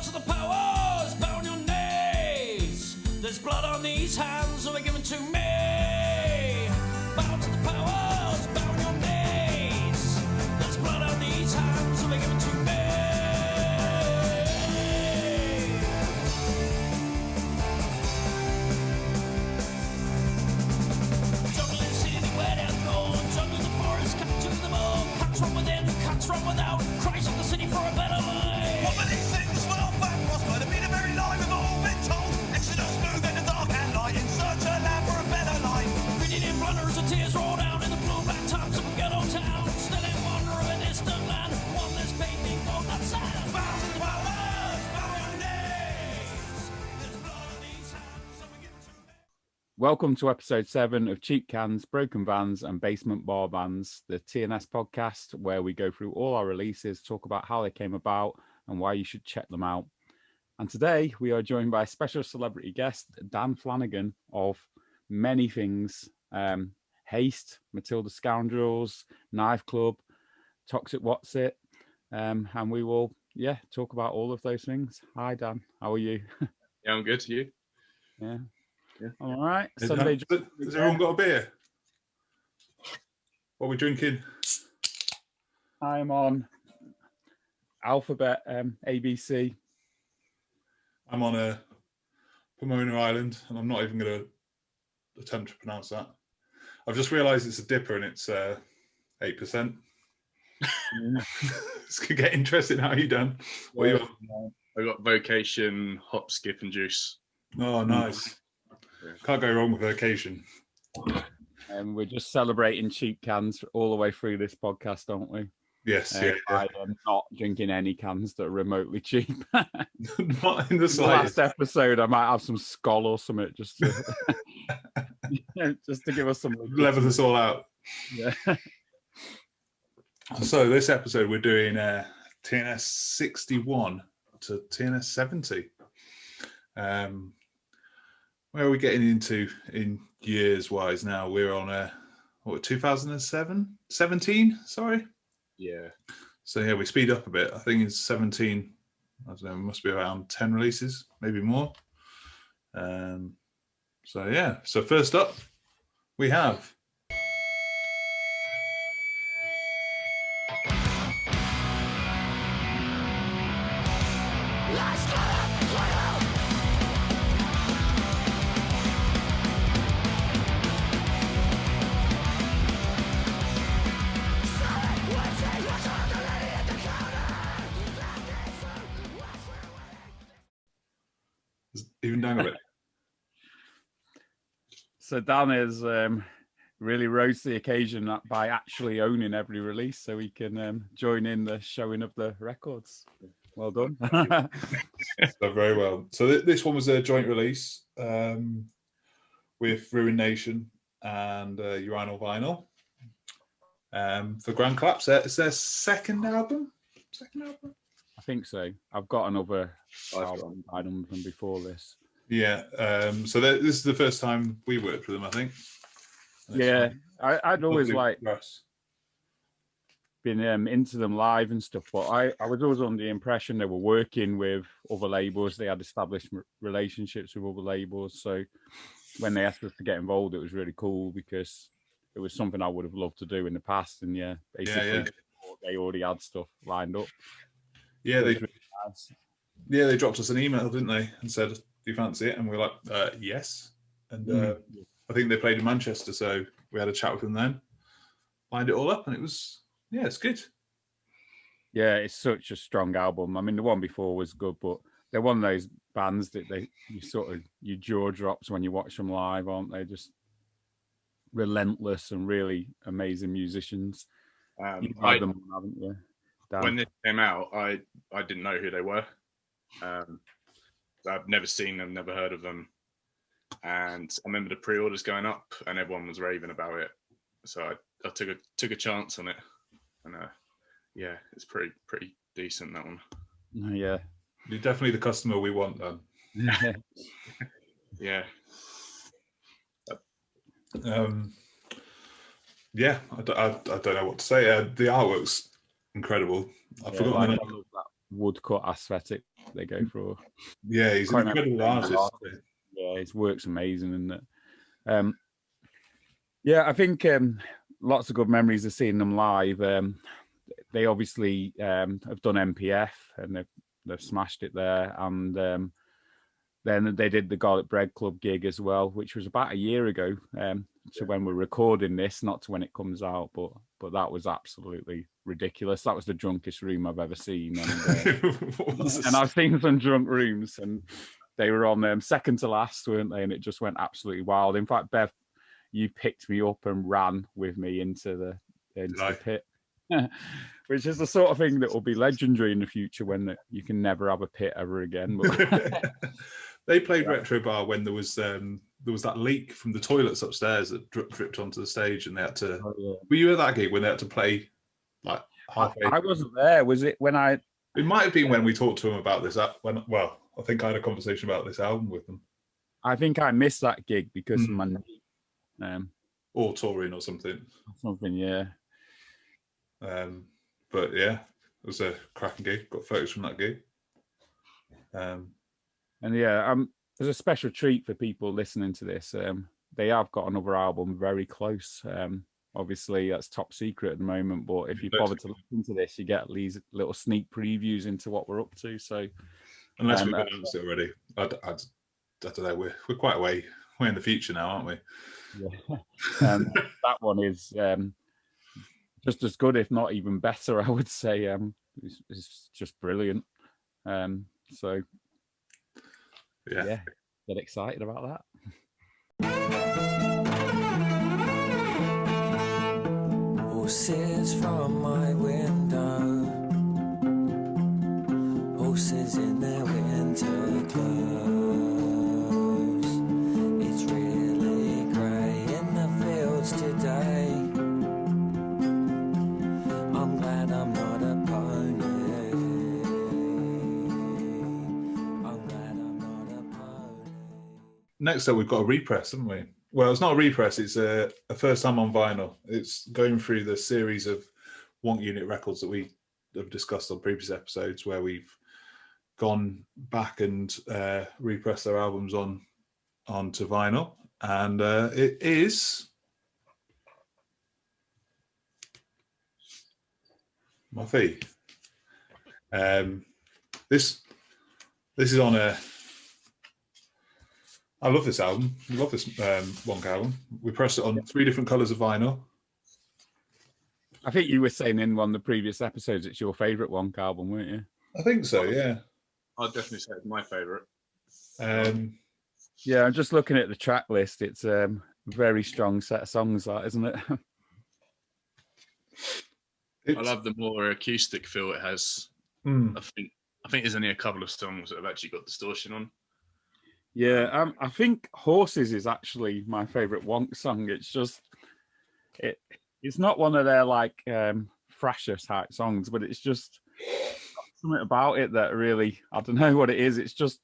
to the powers, bow on your knees. There's blood on these hands that were given to me. Bow to the powers, bow on your knees. There's blood on these hands that were given to me. Jungle in the city, where they're gone. Jungle in the forest, cut to the bone. Cuts from within, cuts from without. Cries of the city for a better life. What were these things? Well, fact was by the mean of very lie we've all been told. Exodus moved in the dark and light in search of land for a better life. Reading in blunders and tears roll down in the blue black tops of a ghetto town. Still in wonder of a distant land. One less painting of that sound. Bow to the powers, bow your knees. There's blood on these hands, so we give it to me. Welcome to episode 7 of Cheap Cans, Broken Vans and Basement Bar Bands, the TNS podcast, where we go through all our releases, talk about how they came about and why you should check them out. And today we are joined by a special celebrity guest, Dan Flanagan of many things, Haest, Matilda, Scoundrels, Knife Club, Toxic Wotist, and we will, talk about all of those things. Hi Dan, how are you? Yeah, I'm good. You? Yeah. Yeah. All right. Has Has everyone got a beer? What are we drinking? I'm on alphabet ABC. I'm on a Pomona Island, and I'm not even going to attempt to pronounce that. I've just realised it's a dipper, and it's 8%. It's going to get interesting. How are you done? What are you on? I got Vocation, Hop, Skip, and Juice. Oh, nice. Can't go wrong with Vocation. And we're just celebrating cheap cans all the way through this podcast, aren't we? Yes, I am not drinking any cans that are remotely cheap. Not in the The slightest. last episode, I might have some Skull or something just to, just to give us some Level this all out. Yeah. So this episode, we're doing TNS 61 to TNS 70. Where are we getting into in years wise now? We're on 2007? 17, sorry. Yeah. So yeah, we speed up a bit. I think it's 17. I don't know, it must be around 10 releases, maybe more. So first up, we have even down a bit. So Dan is really rose to the occasion by actually owning every release, so he can join in the showing of the records. Well done. So very well. So this one was a joint release with Ruin Nation and Urinal Vinyl for Grand Collapse. It's their second album. I think so. I've got another album item from before this. Yeah. So this is the first time we worked with them, I think. Yeah, I'd always Lovely like press. been into them live and stuff, but I was always under the impression they were working with other labels. They had established relationships with other labels, so when they asked us to get involved, it was really cool because it was something I would have loved to do in the past. And basically they already had stuff lined up. Yeah, Really nice. they dropped us an email, didn't they, and said, "Do you fancy it?" And we were like, "Yes." And I think they played in Manchester, so we had a chat with them then, lined it all up, and it was, it's good. Yeah, it's such a strong album. I mean, the one before was good, but they're one of those bands that your jaw drops when you watch them live, aren't they? Just relentless and really amazing musicians. You've heard them, haven't you, Dan? When this came out, I didn't know who they were. I've never seen them, never heard of them. And I remember the pre-orders going up and everyone was raving about it. So I took a chance on it. And it's pretty decent, that one. Yeah. You're definitely the customer we want, then. Yeah. I don't know what to say. The artwork's incredible. I've forgotten the name. I love that woodcut aesthetic they go for. Yeah, he's an incredible artist. Yeah, his work's amazing, isn't it? Yeah, I think lots of good memories of seeing them live. They obviously have done MPF and they've smashed it there, and then they did the Garlic Bread Club gig as well, which was about a year ago to when we're recording this, not to when it comes out, but that was absolutely ridiculous. That was the drunkest room I've ever seen, and I've seen some drunk rooms, and they were on second to last, weren't they? And it just went absolutely wild. In fact, Bev, you picked me up and ran with me into the pit. Which is the sort of thing that will be legendary in the future when you can never have a pit ever again. But they played Retro Bar when there was that leak from the toilets upstairs that dripped onto the stage, and they had to. Oh, yeah. Were you at that gig when they had to play like halfway? I wasn't there. Was it when I? It might have been when we talked to them about this. I think I had a conversation about this album with them. I think I missed that gig because of my knee. Or touring or something. Something, yeah. But yeah, it was a cracking gig. Got photos from that gig. And yeah, there's a special treat for people listening to this. They have got another album very close. Obviously, that's top secret at the moment. But if you bother to listen to this, you get these little sneak previews into what we're up to. So, unless we've announced it already, I don't know. We're quite way in the future now, aren't we? Yeah. That one is just as good, if not even better, I would say. It's just brilliant. So yeah, get excited about that. Horses from my window, horses in their winter clothes. It's really grey in the fields today. I'm glad I'm not a pony. I'm glad I'm not a pony. Next up, we've got a repress, haven't we? Well, it's not a repress, it's a first time on vinyl. It's going through the series of Wonk Unit records that we have discussed on previous episodes, where we've gone back and repressed their albums onto vinyl. And it is Muffy. This is on a... I love this album. I love this Wonk album. We pressed it on 3 different colours of vinyl. I think you were saying in one of the previous episodes it's your favourite Wonk album, weren't you? I think so, yeah. I'd definitely say it's my favourite. Yeah, I'm just looking at the track list. It's a very strong set of songs, that, isn't it? I love the more acoustic feel it has. I think there's only a couple of songs that have actually got distortion on. Yeah, I think Horses is actually my favourite Wonk song. It's just, it's not one of their like thrasher type songs, but it's just something about it that really, I don't know what it is. It's just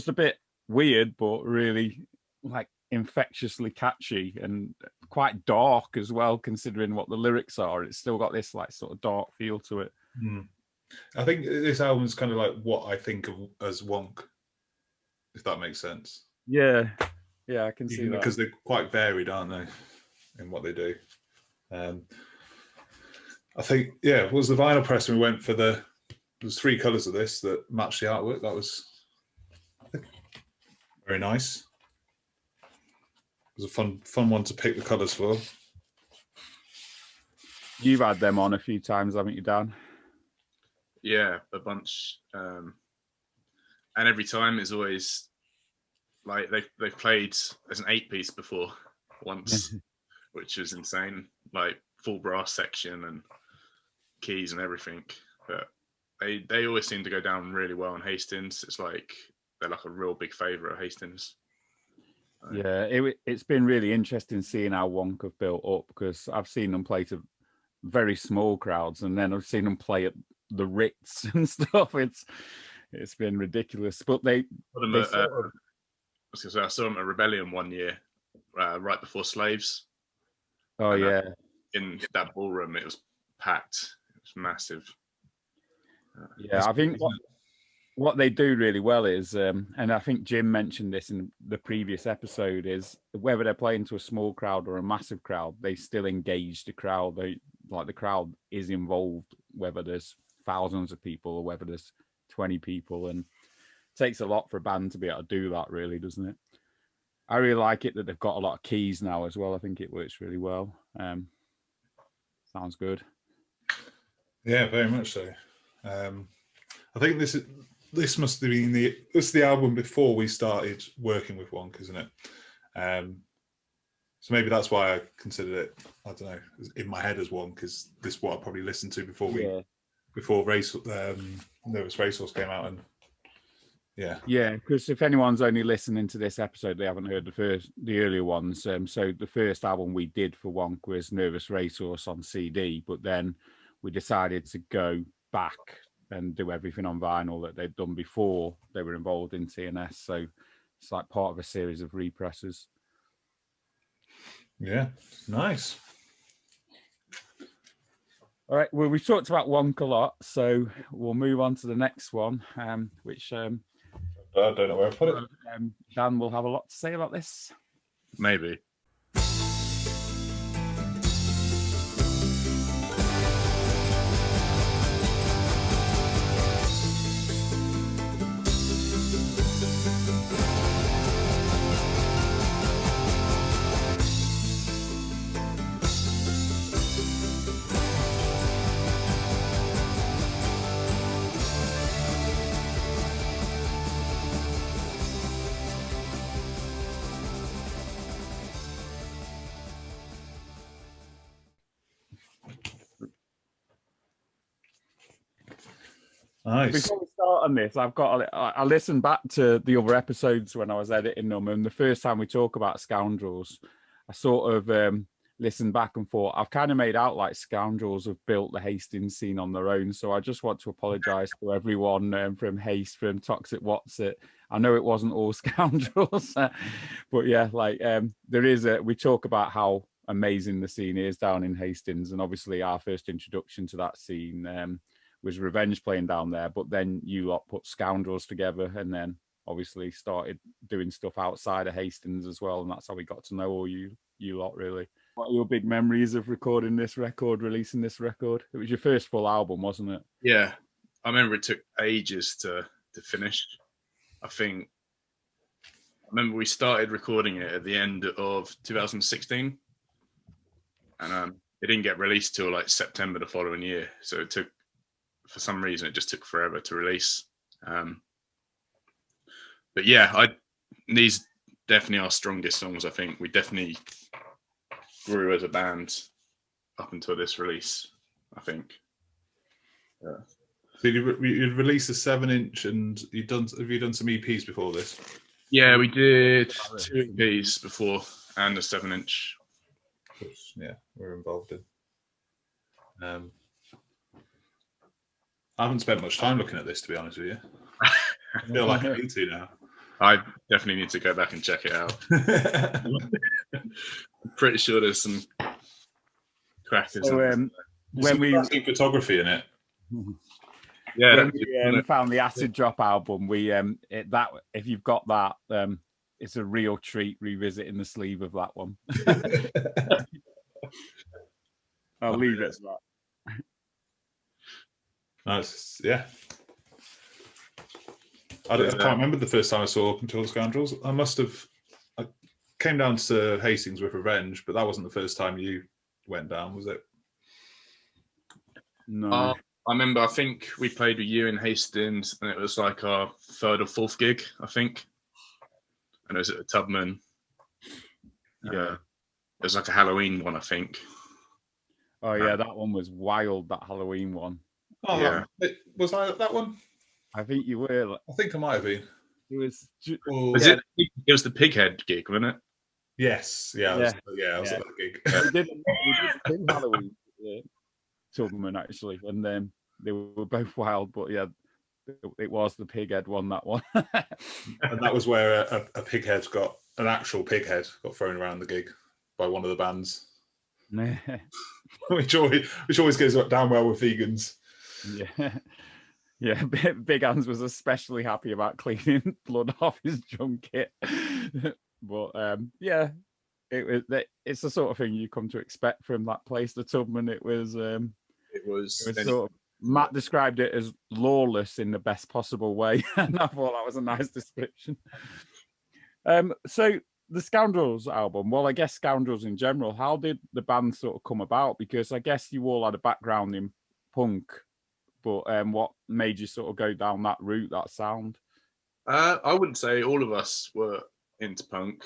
a bit weird, but really like infectiously catchy and quite dark as well, considering what the lyrics are. It's still got this like sort of dark feel to it. I think this album is kind of like what I think of as Wonk, if that makes sense. Yeah, I can see that. Because they're quite varied, aren't they, in what they do. I think, yeah, was the vinyl press, and we went for there's 3 colours of this that matched the artwork. That was, I think, very nice. It was a fun one to pick the colours for. You've had them on a few times, haven't you, Dan? Yeah, a bunch. And every time is always like they've played as an 8-piece before once, which was insane. Like full brass section and keys and everything. But they always seem to go down really well in Hastings. It's like they're like a real big favourite at Hastings. Yeah, it's been really interesting seeing how Wonk have built up, because I've seen them play to very small crowds, and then I've seen them play at the Ritz and stuff. It's been ridiculous, but I saw them at Rebellion one year, right before Slaves. Oh, and, yeah. In that ballroom, it was packed. It was massive. Yeah, I think what they do really well is, and I think Jim mentioned this in the previous episode, is whether they're playing to a small crowd or a massive crowd, they still engage the crowd. The crowd is involved, whether there's thousands of people or whether there's 20 people, and it takes a lot for a band to be able to do that, really, doesn't it? I really like it that they've got a lot of keys now as well. I think it works really well. Sounds good. Yeah, very much so. I think this must have been the album before we started working with Wonk, isn't it? So maybe that's why I considered it, I don't know, in my head as Wonk, because this is what I probably listened to before Nervous Racehorse came out. And yeah, because if anyone's only listening to this episode, they haven't heard the earlier ones. So the first album we did for Wonk was Nervous Racehorse on CD, but then we decided to go back and do everything on vinyl that they'd done before they were involved in TNS. So it's like part of a series of represses. Yeah, nice. All right, well, we've talked about Wonk a lot, so we'll move on to the next one, which I don't know where I put it. Dan will have a lot to say about this. Maybe. Nice. Before we start on this, I listened back to the other episodes when I was editing them, and the first time we talk about Scoundrels, I sort of listened back and thought, I've kind of made out like Scoundrels have built the Hastings scene on their own, so I just want to apologise to everyone from Haest, from Toxic Wotist. I know it wasn't all Scoundrels, but yeah, we talk about how amazing the scene is down in Hastings, and obviously our first introduction to that scene was Revenge playing down there, but then you lot put Scoundrels together and then obviously started doing stuff outside of Hastings as well, and that's how we got to know all you lot, really. What are your big memories of recording this record, releasing this record? It was your first full album, wasn't it? Yeah, I remember it took ages to finish. I remember we started recording it at the end of 2016, and it didn't get released till like September the following year, so it took, for some reason, it just took forever to release. But yeah, these definitely are our strongest songs. I think we definitely grew as a band up until this release, I think. Yeah. So you'd released a 7-inch, and have you done some EPs before this? Yeah, we did 2 EPs before and a 7-inch. Which, yeah, we're involved in. I haven't spent much time looking at this, to be honest with you. I feel like I need to now. I definitely need to go back and check it out. I'm pretty sure there's some crackers. So, when we photography in it. Yeah, when we found the Acid Drop album, if you've got that, it's a real treat revisiting the sleeve of that one. I'll leave it at that. Nice, yeah. I can't remember the first time I saw Up Until Scoundrels. I came down to Hastings with Revenge, but that wasn't the first time you went down, was it? No. I remember, I think we played with you in Hastings, and it was like our 3rd or 4th gig, I think. And it was at the Tubman. Yeah. It was like a Halloween one, I think. Oh, yeah, that one was wild, that Halloween one. Oh, yeah. Was I at that one? I think you were. I think I might have been. It was. It was the Pighead gig, wasn't it? Yes. Yeah. I was at that gig. We did the Halloween Tubman, actually, and then they were both wild, but yeah, it was the Pighead one, that one. And that was where an actual pighead got thrown around the gig by one of the bands. which always goes down well with vegans. Yeah. Yeah, Big Hans was especially happy about cleaning blood off his drum kit. But yeah, it's the sort of thing you come to expect from that place, the Tubman. It was sort of, Matt described it as lawless in the best possible way, and I thought that was a nice description. So the Scoundrels album, well, I guess Scoundrels in general, how did the band sort of come about? Because I guess you all had a background in punk, but what made you sort of go down that route, that sound? I wouldn't say all of us were into punk.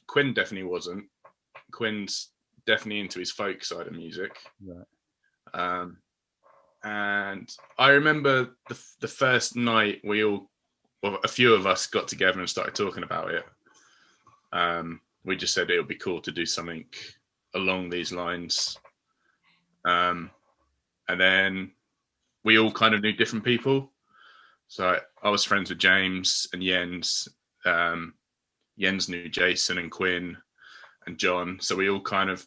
Quinn definitely wasn't. Quinn's definitely into his folk side of music. Right. And I remember the first night a few of us got together and started talking about it. We just said it would be cool to do something along these lines. And then we all kind of knew different people. So I was friends with James and Jens. Jens knew Jason and Quinn and John. So we all kind of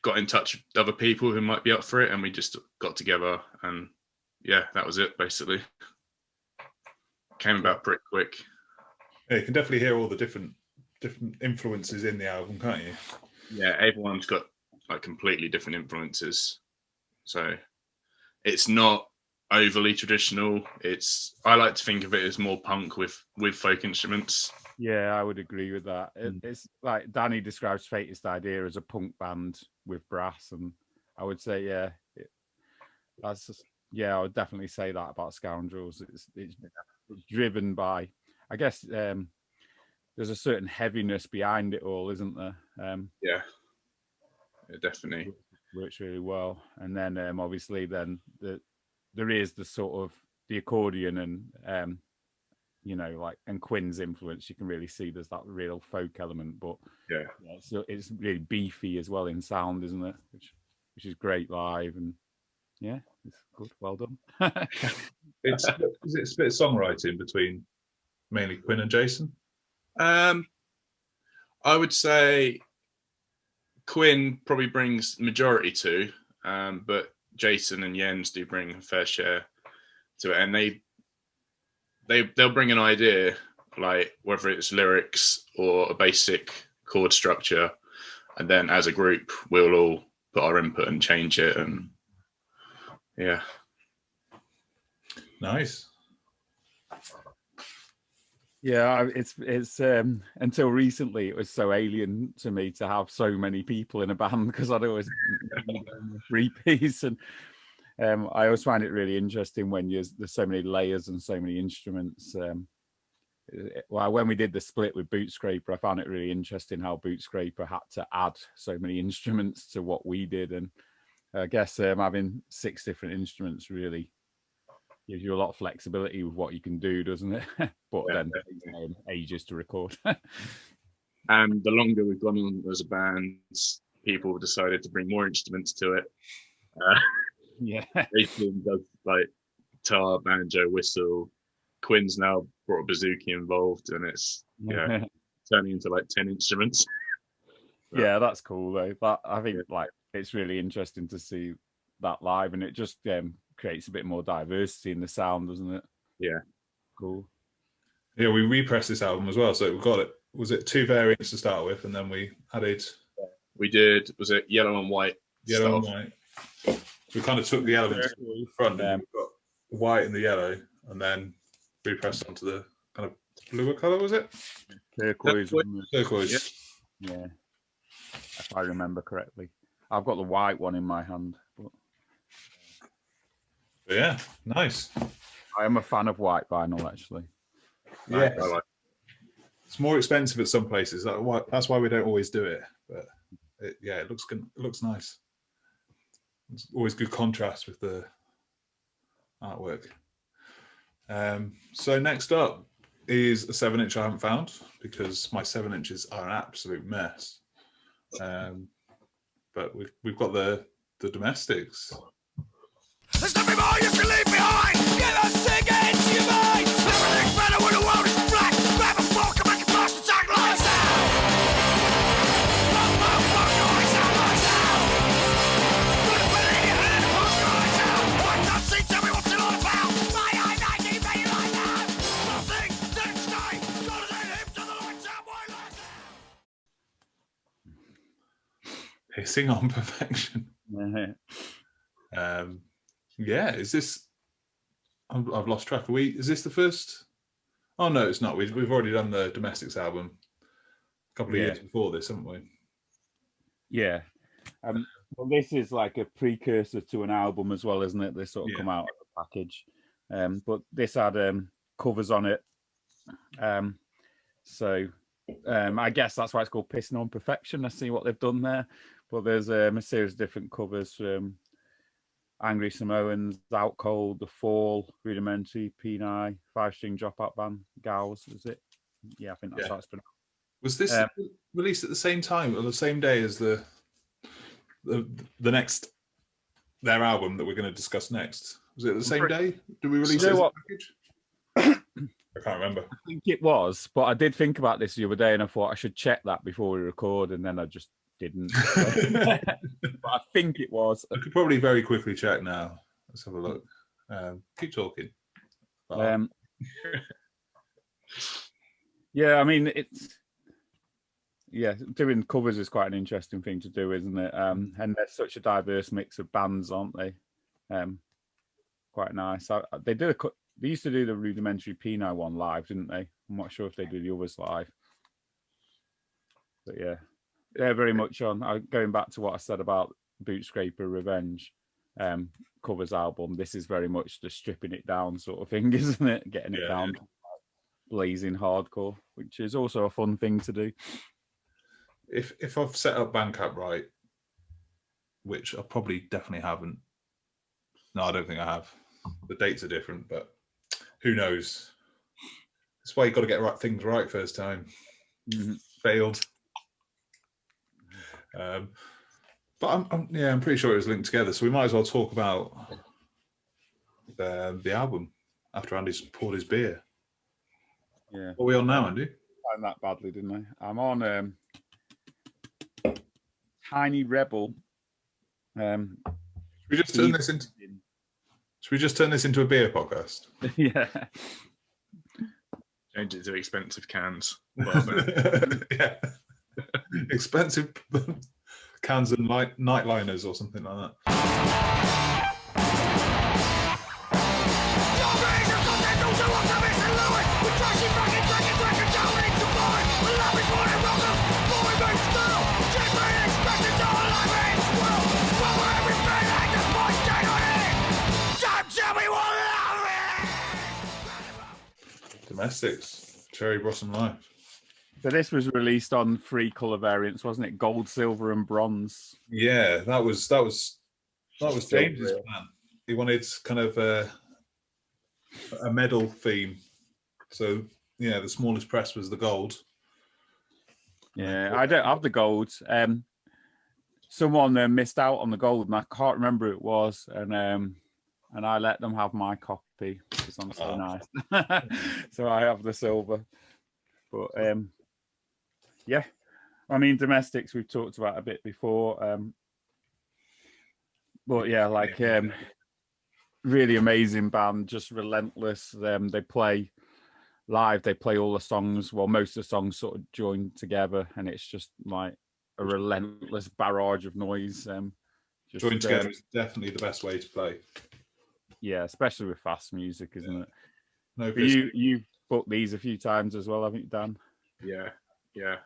got in touch with other people who might be up for it, and we just got together, and yeah, that was it basically. Came about pretty quick. Yeah, you can definitely hear all the different influences in the album, can't you? Yeah, everyone's got like completely different influences, so it's not overly traditional. I like to think of it as more punk with folk instruments. Yeah, I would agree with that. It's like Danny describes Faintest idea as a punk band with brass, and I would say, I would definitely say that about Scoundrels. It's driven by, I guess, there's a certain heaviness behind it all, isn't there? Yeah, definitely works really well. And then obviously, then there is the sort of the accordion and and Quinn's influence. You can really see there's that real folk element, but so it's really beefy as well in sound, isn't it? Which is great live, and yeah, it's good. Well done. Is it split songwriting between mainly Quinn and Jason? I would say Quinn probably brings majority to, but Jason and Jens do bring a fair share to it, and they'll bring an idea, like whether it's lyrics or a basic chord structure, and then as a group we'll all put our input and change it, and yeah. Nice. Yeah, it's until recently it was so alien to me to have so many people in a band, because I'd always three-piece, and I always find it really interesting when there's so many layers and so many instruments. Well, when we did the split with Boot Scraper, I found it really interesting how Boot Scraper had to add so many instruments to what we did, and I guess having 6 different instruments really gives you a lot of flexibility with what you can do, doesn't it? But then ages to record. And the longer we've gone on as a band, people have decided to bring more instruments to it. Yeah, Jason does like guitar, banjo, whistle. Quinn's now brought a bouzouki involved, and it's turning into like 10 instruments. Yeah, that's cool though. But I think like it's really interesting to see that live, and it just creates a bit more diversity in the sound, doesn't it? Yeah, cool. Yeah, we repressed this album as well, so we've got it. Was it 2 variants to start with, and then we added? We did. Was it yellow and white? Yellow and white. So we kind of took the elements from the front, and we've got the white and the yellow, and then repressed onto the kind of bluer color. Was it? Turquoise. Turquoise. Yeah, if I remember correctly. I've got the white one in my hand. But yeah, nice. I am a fan of white vinyl, actually. Yeah, it's more expensive at some places. That's why we don't always do it. But it looks good. It looks nice. It's always good contrast with the artwork. So next up is a 7-inch I haven't found, because my 7 inches are an absolute mess. But we've got the Domestics. There's nothing more you can leave behind. Get us sick into your mind. Everything's better when the world is black. Grab a fork and make a blast attack lights out. Pump your eyes out, lights out. Put a pen in your hand and pump your eyes out. Why can't see? Tell me what's it all about. Pissing on Perfection. Yeah, is this? I've lost track. Is this the first? Oh no, it's not. We've already done the Domestics album a couple of years before this, haven't we? Yeah. Well, this is like a precursor to an album as well, isn't it? They sort of come out of the package. But this had covers on it. So I guess that's why it's called Pissing on Perfection. I see what they've done there. But there's a series of different covers from Angry Samoans, Out Cold, The Fall, Rudimentary, Peni, 5-string dropout band, Gals, is it? Yeah, I think that's how it's pronounced. Was this released at the same time or the same day as the next their album that we're going to discuss next? Was it the same day? Did we release it as a package? I can't remember. I think it was, but I did think about this the other day and I thought I should check that before we record, and then I just didn't. But I think it was. I could probably very quickly check now. Let's have a look. Keep talking. Yeah, I mean, doing covers is quite an interesting thing to do, isn't it? And there's such a diverse mix of bands, aren't they? Quite nice. They used to do the Rudimentary Peni one live, didn't they? I'm not sure if they do the others live. But yeah, they're very much on. Going back to what I said about Boot Scraper Revenge covers album, this is very much the stripping it down sort of thing, isn't it? Getting it down to blazing hardcore, which is also a fun thing to do. If I've set up Bandcamp right, which I probably definitely haven't. No, I don't think I have. The dates are different, but who knows? That's why you've got to get things right first time. Failed. But I'm pretty sure it was linked together, so we might as well talk about the album after Andy's poured his beer. Yeah. What are we on now, Andy? I found that badly, didn't I? I'm on Tiny Rebel. Should we just turn this into? Should we just turn this into a beer podcast? Yeah. Change it to expensive cans. Yeah. Expensive cans and nightliners or something like that. Domestics, Cherry Blossom Life. So this was released on 3 colour variants, wasn't it? Gold, silver, and bronze. Yeah, that was James's plan. He wanted kind of a medal theme. So yeah, the smallest press was the gold. Yeah, I don't have the gold. Someone missed out on the gold, and I can't remember who it was, and I let them have my copy because I'm so nice. So I have the silver. But yeah, I mean, Domestics we've talked about a bit before. But yeah, like really amazing band, just relentless. They play live, they play all the songs. Well, most of the songs sort of join together, and it's just like a relentless barrage of noise. Join together is definitely the best way to play. Yeah, especially with fast music, isn't it? No, you've booked these a few times as well, haven't you, Dan? Yeah,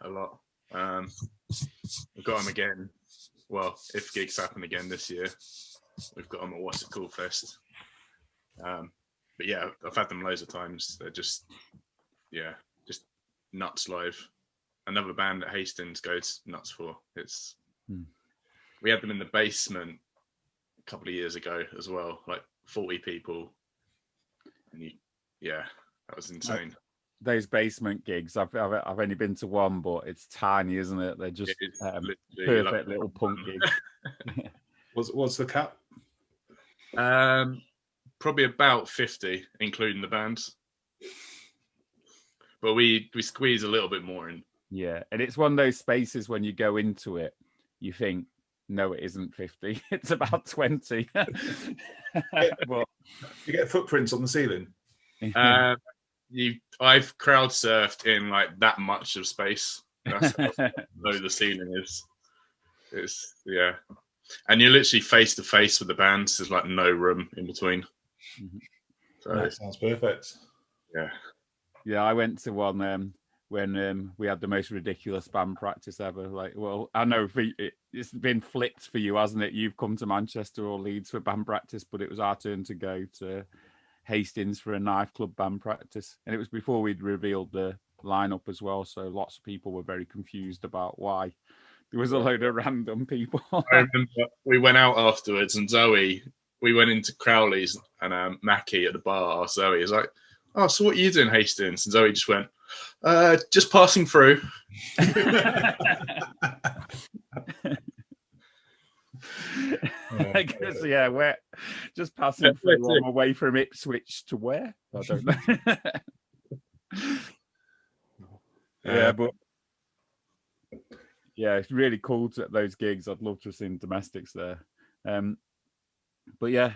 a lot. We've got them again. Well, if gigs happen again this year, we've got them at What's It Called Fest. But yeah, I've had them loads of times. They're just nuts live. Another band that Hastings goes nuts for. We had them in the basement a couple of years ago as well, like 40 people. And that was insane. Those basement gigs, I've only been to one, but it's tiny, isn't it? They're just perfect little punk gigs. What's the cap? Probably about 50, including the bands. But we squeeze a little bit more in. Yeah, and it's one of those spaces when you go into it, you think, no, it isn't 50. It's about 20. But you get footprints on the ceiling. I've crowd surfed in like that much of space. That's how low the ceiling is. It's and you're literally face to face with the bands. There's like no room in between. So That sounds perfect. Yeah, I went to one when we had the most ridiculous band practice ever. Like, well, I know it's been flipped for you, hasn't it? You've come to Manchester or Leeds for band practice, but it was our turn to go to Hastings for a knife club band practice, and it was before we'd revealed the lineup as well. So lots of people were very confused about why there was a load of random people. I remember we went out afterwards, and Zoe, we went into Crowley's, and Mackie at the bar asked Zoe, "Is like, oh, so what are you doing, Hastings?" And Zoe just went, "Just passing through." I guess, yeah, we're just passing through on my way from Ipswich to where? I don't know. Yeah, but yeah, it's really cool to those gigs. I'd love to have seen Domestics there. But yeah,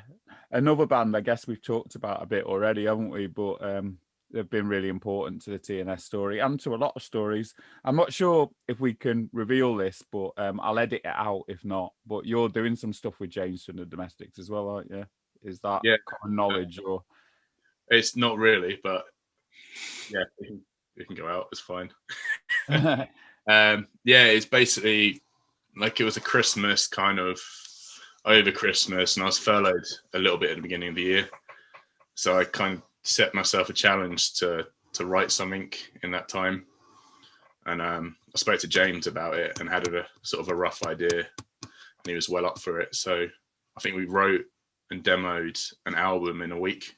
another band I guess we've talked about a bit already, haven't we? But they've been really important to the TNS story and to a lot of stories. I'm not sure if we can reveal this, but I'll edit it out if not. But you're doing some stuff with James from the Domestics as well, aren't you? Is that common knowledge or? It's not really, but yeah, it can go out. It's fine. It's basically like it was a Christmas kind of over Christmas, and I was furloughed a little bit at the beginning of the year, so I kind of set myself a challenge to write something in that time, and I spoke to James about it and had a sort of a rough idea, and he was well up for it. So I think we wrote and demoed an album in a week.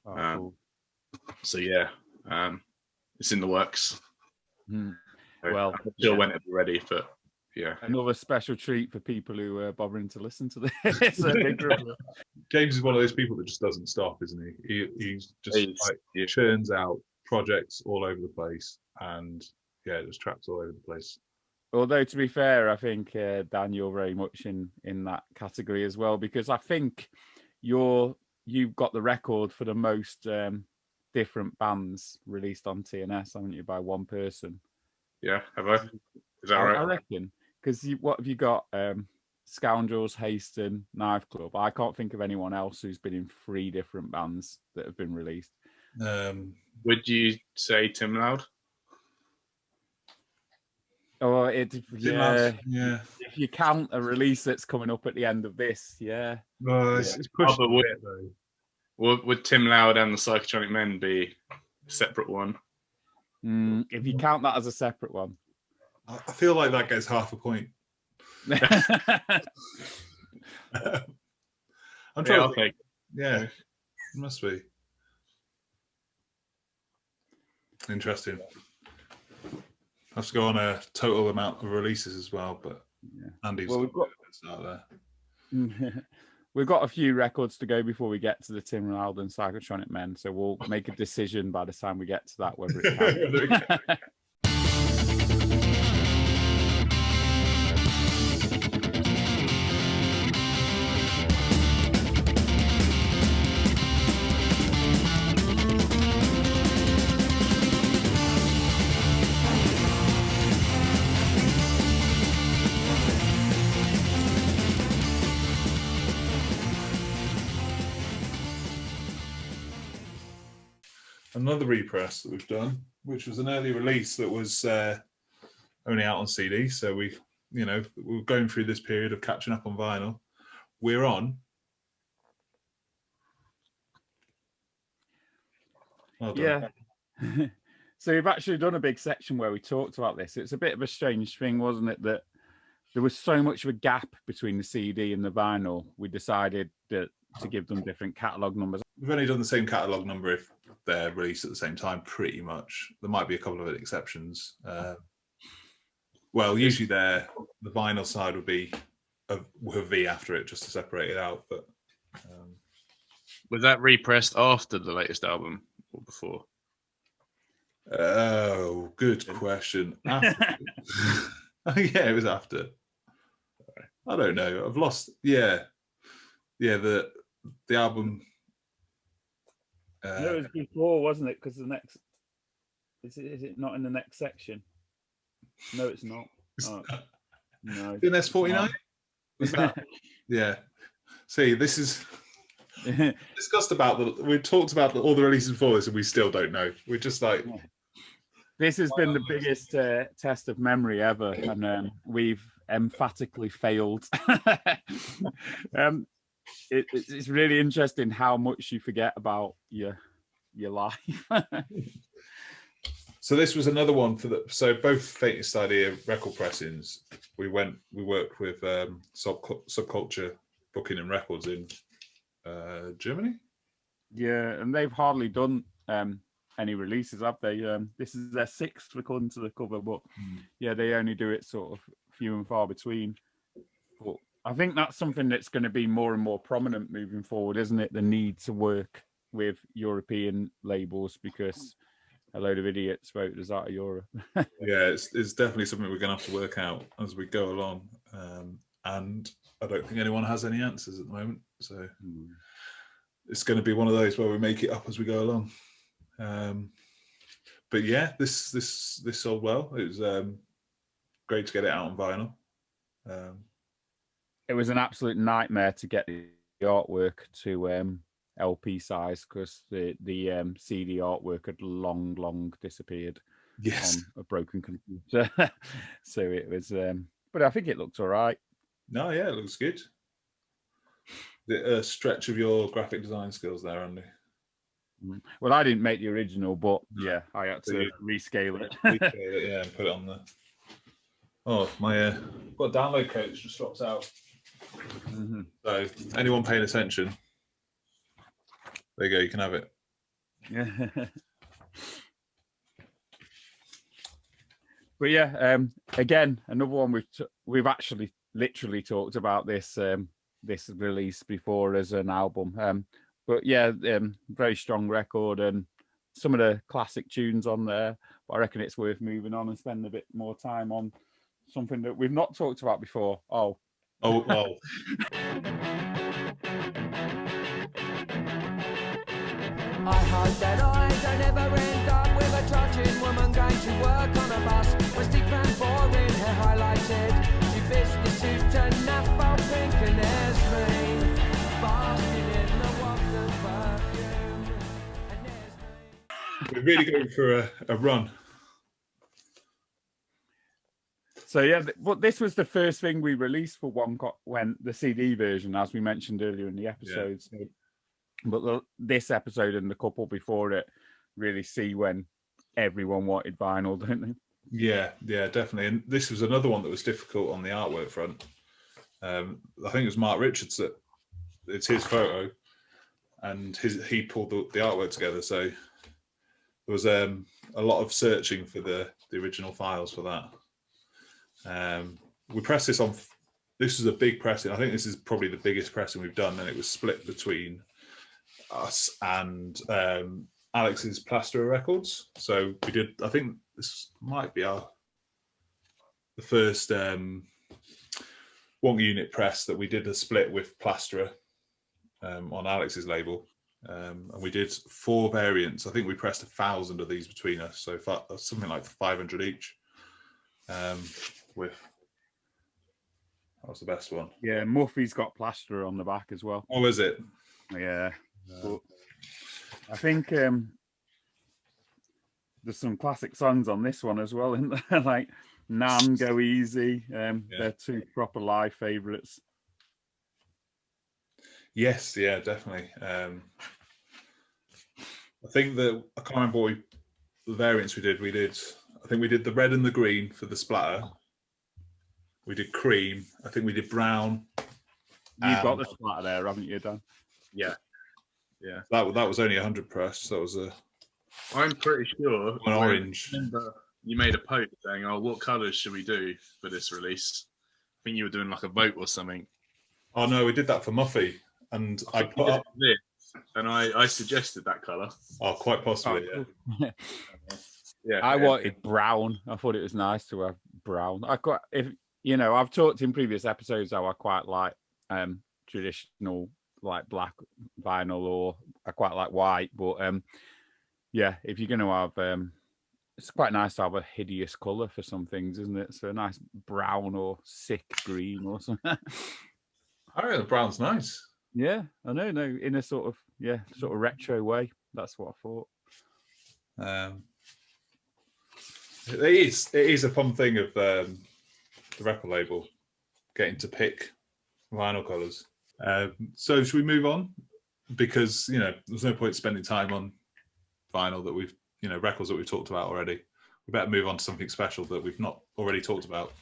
Cool. So yeah, it's in the works. Well, I'm not sure when it'll be ready, but yeah, another special treat for people who are bothering to listen to this. James is one of those people that just doesn't stop, isn't he? He's just churns out projects all over the place, and just tracks all over the place. Although to be fair, I think Dan, you're very much in that category as well, because I think you've got the record for the most different bands released on TNS, haven't you, by one person? Yeah, have I? Is that right? I reckon. Because what have you got? Scoundrels, Hasten, Knife Club. I can't think of anyone else who's been in 3 different bands that have been released. Would you say Tim Loud? Oh, Yeah. If you count a release that's coming up at the end of this, yeah. It's pushed a bit though. Would Tim Loud and the Psychotronic Men be a separate one? If you count that as a separate one. I feel like that gets half a point. I'm trying to think. Yeah, it must be. Interesting. I have to go on a total amount of releases as well, but Andy's out there. We've got a few records to go before we get to the Tim Loud and Psychotronic Men, so we'll make a decision by the time we get to that whether it counts. Another repress that we've done, which was an early release that was only out on CD. So we're going through this period of catching up on vinyl. We're on. Well done. Yeah. So we've actually done a big section where we talked about this. It's a bit of a strange thing, wasn't it, that there was so much of a gap between the CD and the vinyl. We decided to give them different catalogue numbers. We've only done the same catalogue number if they're released at the same time, pretty much. There might be a couple of exceptions. Usually the vinyl side would be a V after it just to separate it out. But was that repressed after the latest album or before? Oh, good question. After. Yeah, it was after. I don't know. I've lost. Yeah. The album. No, it was before, wasn't it? Because the next is it not in the next section? No, it's not. Oh. No. TNS49? Was that? Yeah. See, this is discussed about we talked about all the releases before this, and we still don't know. We're just like, this has been the biggest test of memory ever, and we've emphatically failed. It's really interesting how much you forget about your life. So this was another one for so both Faintest Idea record pressings. We worked with Subculture Booking and Records in Germany. Yeah, and they've hardly done any releases, have they? This is their 6th according to the cover, but yeah, they only do it sort of few and far between. But I think that's something that's going to be more and more prominent moving forward, isn't it? The need to work with European labels because a load of idiots voted us out of Europe. Yeah, it's definitely something we're going to have to work out as we go along. And I don't think anyone has any answers at the moment. So it's going to be one of those where we make it up as we go along. But yeah, this sold well. It was great to get it out on vinyl. It was an absolute nightmare to get the artwork to LP size because the CD artwork had long disappeared on a broken computer. So it was, but I think it looked all right. No, yeah, it looks good. The stretch of your graphic design skills there, Andy. Well, I didn't make the original, but yeah, I had to rescale it. Yeah, and put it on the. Oh, my got a download code that just drops out. So anyone paying attention, there you go. You can have it. Yeah. But yeah, again, another one we've actually literally talked about this this release before as an album. But yeah, very strong record and some of the classic tunes on there. But I reckon it's worth moving on and spending a bit more time on something that we've not talked about before. Oh. I hope that I don't ever end up with a touching woman going to work on a bus with deep and boring hair highlighted. She business suit and naffle pink and there's me basking in the waft of perfume. And there's me. We're really going for a run. So yeah, but this was the first thing we released for Wonk when the CD version, as we mentioned earlier in the episode. Yeah. So, but this episode and the couple before it really see when everyone wanted vinyl, don't they? Yeah, definitely. And this was another one that was difficult on the artwork front. I think it was Mark Richards that it's his photo, and he pulled the artwork together. So there was a lot of searching for the original files for that. We pressed this on. This was a big pressing. I think this is probably the biggest pressing we've done, and it was split between us and Alex's Plasterer Records. So we did. I think this might be the first Wonk unit press that we did a split with Plasterer on Alex's label, and we did 4 variants. I think we pressed 1,000 of these between us, so something like 500 each. With that was the best one. Yeah, Muffy's got Plasterer on the back as well. Oh, is it? Yeah. But I think there's some classic songs on this one as well, isn't there? Like Nan, Go Easy. They're 2 proper live favourites. Yes, yeah, definitely. I think that I can't remember the variants we did. I think we did the red and the green for the splatter. We did cream. I think we did brown. You've got the splatter there, haven't you, Dan? Yeah. That was only 100 press. That was I'm pretty sure. An orange. You made a post saying, "Oh, what colours should we do for this release?" I think you were doing like a vote or something. Oh no, we did that for Muffy, and I put up this, and I suggested that colour. Oh, quite possibly, yeah. Yeah, I wanted brown. I thought it was nice to have brown. I've talked in previous episodes how I quite like traditional like black vinyl, or I quite like white. But if you're going to have it's quite nice to have a hideous colour for some things, isn't it? So a nice brown or sick green or something. I reckon the brown's nice. Yeah, I know. No, in a sort of retro way. That's what I thought. It is a fun thing of the record label getting to pick vinyl colours. So should we move on? Because there's no point spending time on vinyl that we've records that we've talked about already. We better move on to something special that we've not already talked about.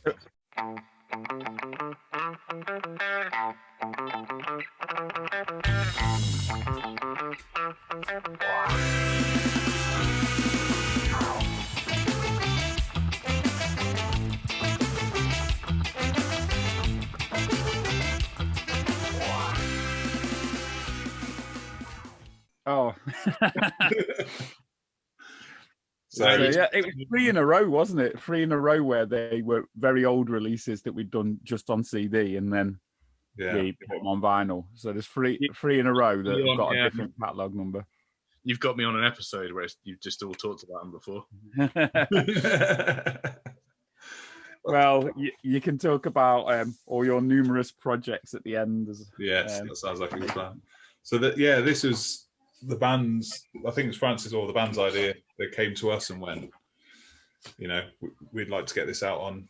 Oh. So yeah, it was 3 in a row, wasn't it? 3 in a row where they were very old releases that we'd done just on CD, and then we put them on vinyl. So there's three in a row that have got a different catalog number. You've got me on an episode where you've just all talked about them before. Well, you can talk about all your numerous projects at the end. Yes, that sounds like a good plan. So this was the band's, I think it was Francis or the band's idea that came to us and went, we'd like to get this out on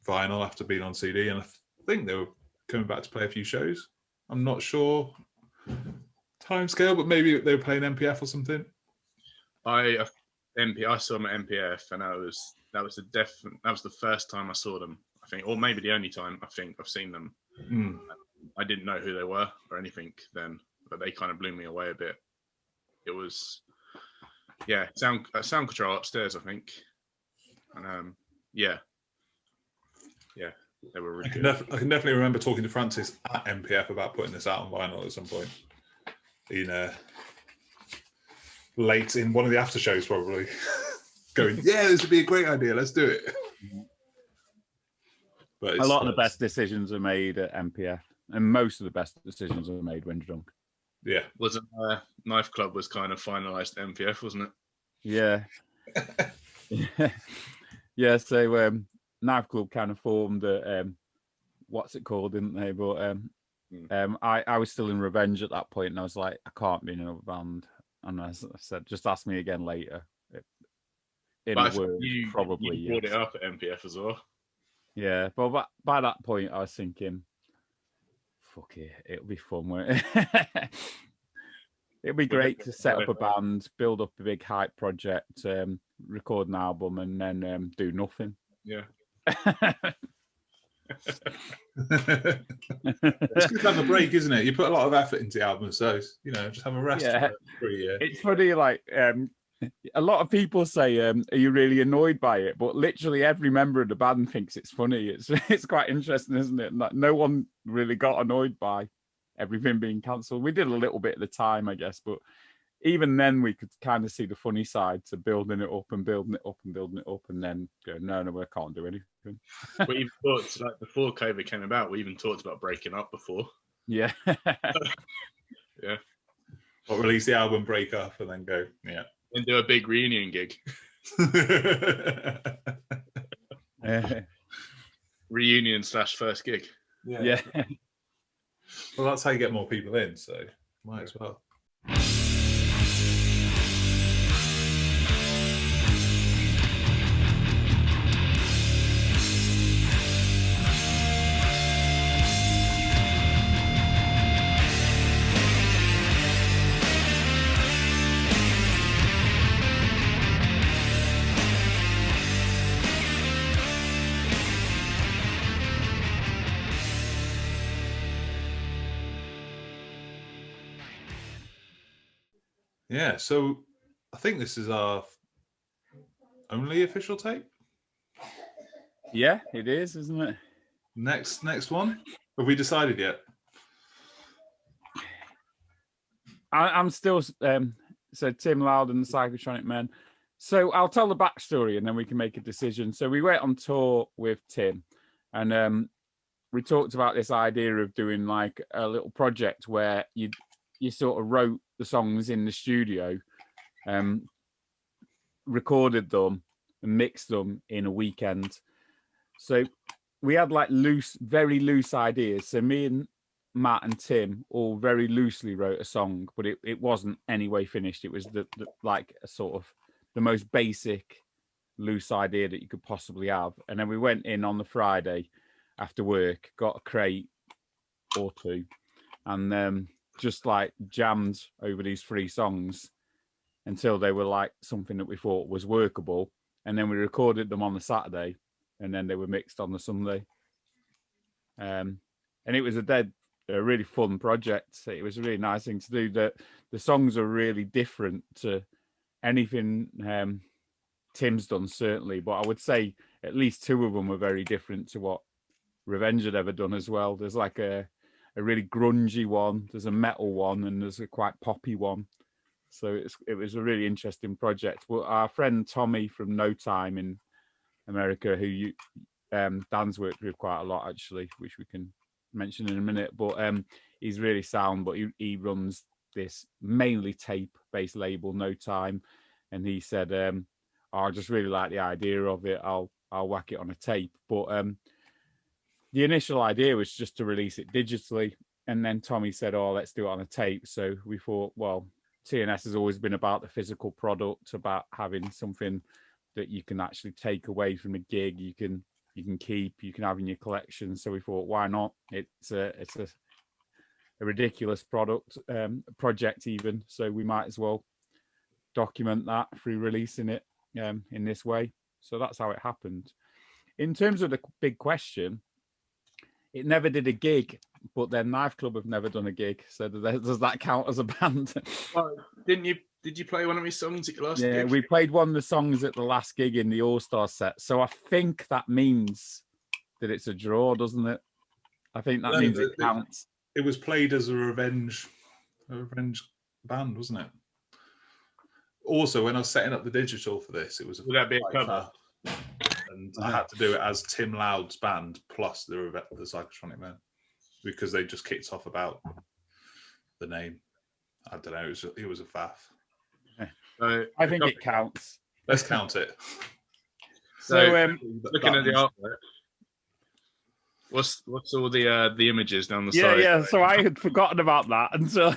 vinyl after being on CD. And I think they were coming back to play a few shows. I'm not sure timescale, but maybe they were playing MPF or something. I saw them at MPF, and that was the first time I saw them, I think, or maybe the only time I think I've seen them. I didn't know who they were or anything then, but they kind of blew me away a bit. It was, sound control upstairs, I think, and they were really good. I can definitely remember talking to Francis at MPF about putting this out on vinyl at some point. Late in one of the after shows, probably going, this would be a great idea. Let's do it. But a lot of the best decisions are made at MPF, and most of the best decisions are made when drunk. Yeah, wasn't Knife Club was kind of finalised at MPF, wasn't it? Yeah, yeah. So Knife Club kind of formed at what's it called, didn't they? But I was still in Revenge at that point, and I was like, I can't be in another band. And I said, just ask me again later. In a word, probably. You brought it up at MPF as well. Yeah, but by that point, I was thinking, fuck it, it'll be fun, won't it? It'll be great to set up a band, build up a big hype project, record an album, and then do nothing. Yeah. It's good to have a break, isn't it? You put a lot of effort into the album, so just have a rest for a year. It's funny, like a lot of people say, "Are you really annoyed by it?" But literally every member of the band thinks it's funny. It's quite interesting, isn't it? Like, no one really got annoyed by everything being cancelled. We did a little bit at the time, I guess, but even then we could kind of see the funny side to building it up and building it up and building it up, and then go, no, I can't do anything. We even thought, like, before COVID came about, we even talked about breaking up before. Yeah. Yeah. Or release the album, break up, and then go, and do a big reunion gig. Reunion / first gig. Yeah. Well, that's how you get more people in, so might as well. Yeah, so I think this is our only official tape. Yeah, it is, isn't it? Next one. Have we decided yet? I'm still so Tim Loud and the Psychotronic Men. So I'll tell the backstory and then we can make a decision. So we went on tour with Tim, and we talked about this idea of doing like a little project where you sort of wrote the songs in the studio, recorded them and mixed them in a weekend. So we had like very loose ideas. So me and Matt and Tim all very loosely wrote a song, but it wasn't anyway finished. It was the like a sort of the most basic loose idea that you could possibly have. And then we went in on the Friday after work, got a crate or two, and just like jammed over these 3 songs until they were like something that we thought was workable. And then we recorded them on the Saturday, and then they were mixed on the Sunday. And it was a really fun project. It was a really nice thing to do. The songs are really different to anything Tim's done, certainly, but I would say at least 2 of them were very different to what Revenge had ever done as well. There's like a really grungy one, there's a metal one, and there's a quite poppy one. So it was a really interesting project. Well, our friend Tommy from No Time in America, who Dan's worked with quite a lot actually, which we can mention in a minute, but he's really sound, but he runs this mainly tape-based label, No Time, and he said, I just really like the idea of it. I'll whack it on a tape. But the initial idea was just to release it digitally. And then Tommy said, oh, let's do it on a tape. So we thought, well, TNS has always been about the physical product, about having something that you can actually take away from a gig, you can keep, you can have in your collection. So we thought, why not? It's a ridiculous project even. So we might as well document that through releasing it in this way. So that's how it happened. In terms of the big question, it never did a gig, but then Knife Club have never done a gig. So does that count as a band? Well, did you play one of his songs at your last gig? Yeah, we played one of the songs at the last gig in the All-Star set. So I think that means that it's a draw, doesn't it? I think that means it counts. It was played as a revenge band, wasn't it? Also, when I was setting up the digital for this, it was Would that be a cover? And I had to do it as Tim Loud's band plus the Psychotronic Men, because they just kicked off about the name. I don't know. It was a faff. I think it counts. Let's count it. So looking at the artwork, what's all the images down the side? Yeah. So I had forgotten about that until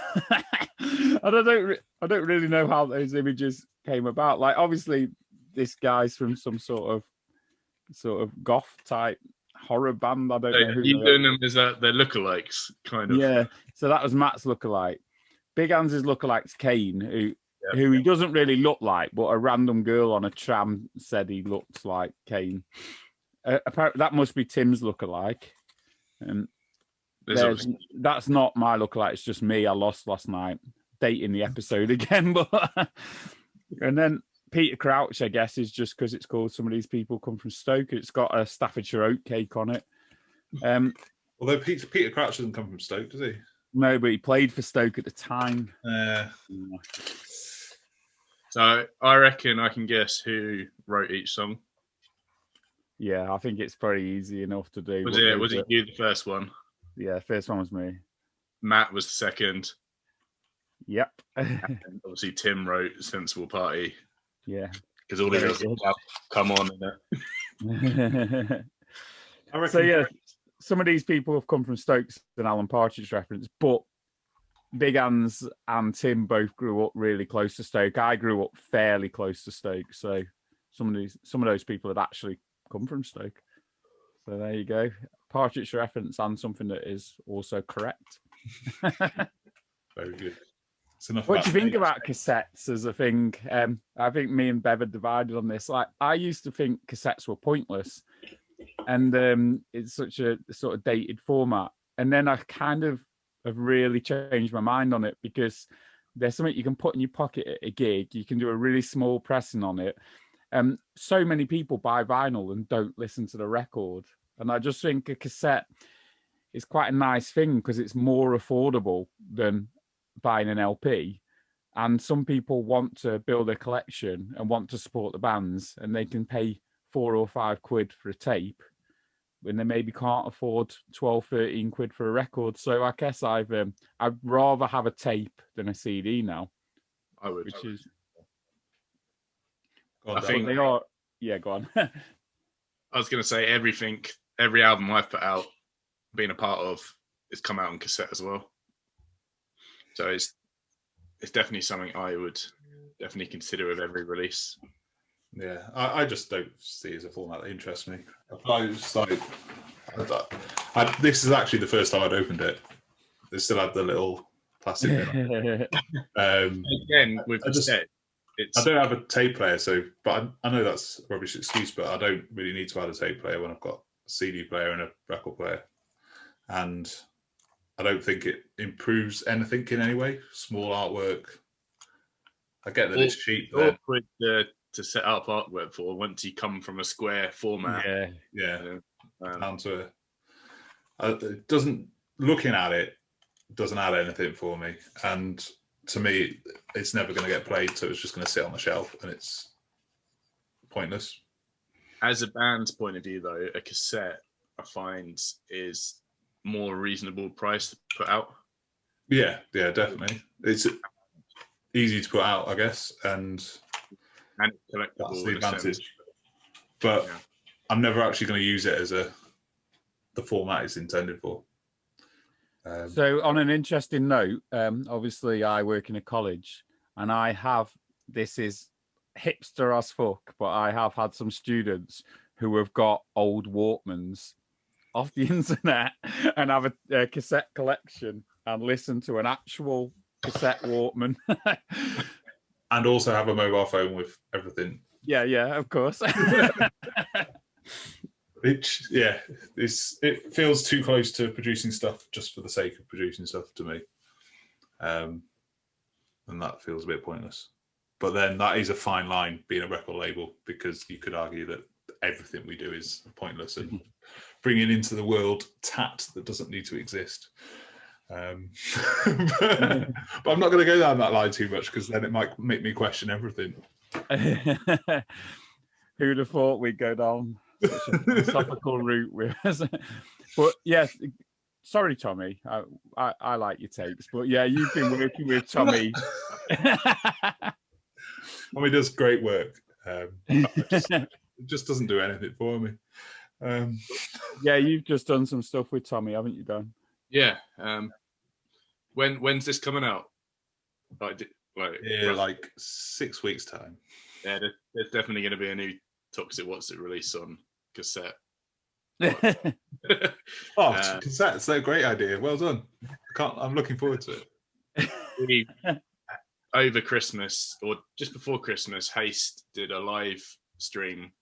and I don't really know how those images came about. Like, obviously, this guy's from some sort of goth type horror band. I don't know who you doing them as their lookalikes, kind of. Yeah. So that was Matt's lookalike. Big Hans's lookalike's Kane, who he doesn't really look like, but a random girl on a tram said he looks like Kane. Apparently, that must be Tim's lookalike. That's not my lookalike. It's just me. I lost last night, dating the episode again. But and then Peter Crouch, I guess, is just because it's called Some of These People Come From Stoke. It's got a Staffordshire oatcake on it. Although Peter Crouch doesn't come from Stoke, does he? No, but he played for Stoke at the time. So I reckon I can guess who wrote each song. Yeah, I think it's pretty easy enough to do. Was it you, the first one? Yeah, first one was me. Matt was the second. Yep. And obviously Tim wrote Sensible Party. Yeah. Because all he does is come on in it. So yeah, some of these people have come from Stoke's and Alan Partridge reference, but Big Hans and Tim both grew up really close to Stoke. I grew up fairly close to Stoke, so some of those people had actually come from Stoke. So there you go. Partridge reference and something that is also correct. Very good. What do you think about cassettes as a thing? I think me and Bev are divided on this. Like, I used to think cassettes were pointless, and it's such a sort of dated format. And then I kind of have really changed my mind on it, because there's something you can put in your pocket at a gig. You can do a really small pressing on it. So many people buy vinyl and don't listen to the record. And I just think a cassette is quite a nice thing because it's more affordable than buying an LP. And some people want to build a collection and want to support the bands, and they can pay 4 or 5 quid for a tape when they maybe can't afford 12, 13 quid for a record. So I guess I'd rather have a tape than a CD now. I would. Go on, I Dan. think They are. Yeah, go on. I was going to say every album I've put out, been a part of, has come out on cassette as well. So it's definitely something I would definitely consider with every release. Yeah, I just don't see it as a format that interests me. I was like, this is actually the first time I'd opened it. They still had the little plastic bin. Again, with cassette, I don't have a tape player, but I know that's a rubbish excuse, but I don't really need to add a tape player when I've got a CD player and a record player. And I don't think it improves anything in any way. Small artwork. I get that it's cheap. It's awkward to set up artwork for once you come from a square format. Yeah. Down to it doesn't. Looking at it doesn't add anything for me, and to me, it's never going to get played. So it's just going to sit on the shelf, and it's pointless. As a band's point of view, though, a cassette I find is more reasonable price to put out. Yeah, definitely. It's easy to put out, I guess, and it's collectible. That's the advantage. But I'm never actually going to use it as the format it's intended for. So on an interesting note, obviously I work in a college, and this is hipster as fuck, but I have had some students who have got old Walkmans off the internet and have a cassette collection and listen to an actual cassette Walkman. And also have a mobile phone with everything. Yeah, of course. It feels too close to producing stuff just for the sake of producing stuff to me. And that feels a bit pointless. But then that is a fine line, being a record label, because you could argue that everything we do is pointless and bringing into the world tat that doesn't need to exist. But I'm not going to go down that line too much, because then it might make me question everything. Who'd have thought we'd go down such a philosophical route with us? But yes, sorry, Tommy. I like your takes, but yeah, you've been working with Tommy. Tommy does great work. It just doesn't do anything for me. Yeah, you've just done some stuff with Tommy, haven't you, Dan? Yeah. When's this coming out? Like 6 weeks time. Yeah, there's definitely going to be a new Toxic Wotist release on cassette. Cassettes, they're a great idea. Well done. I'm looking forward to it. Over Christmas, or just before Christmas, Haest did a live stream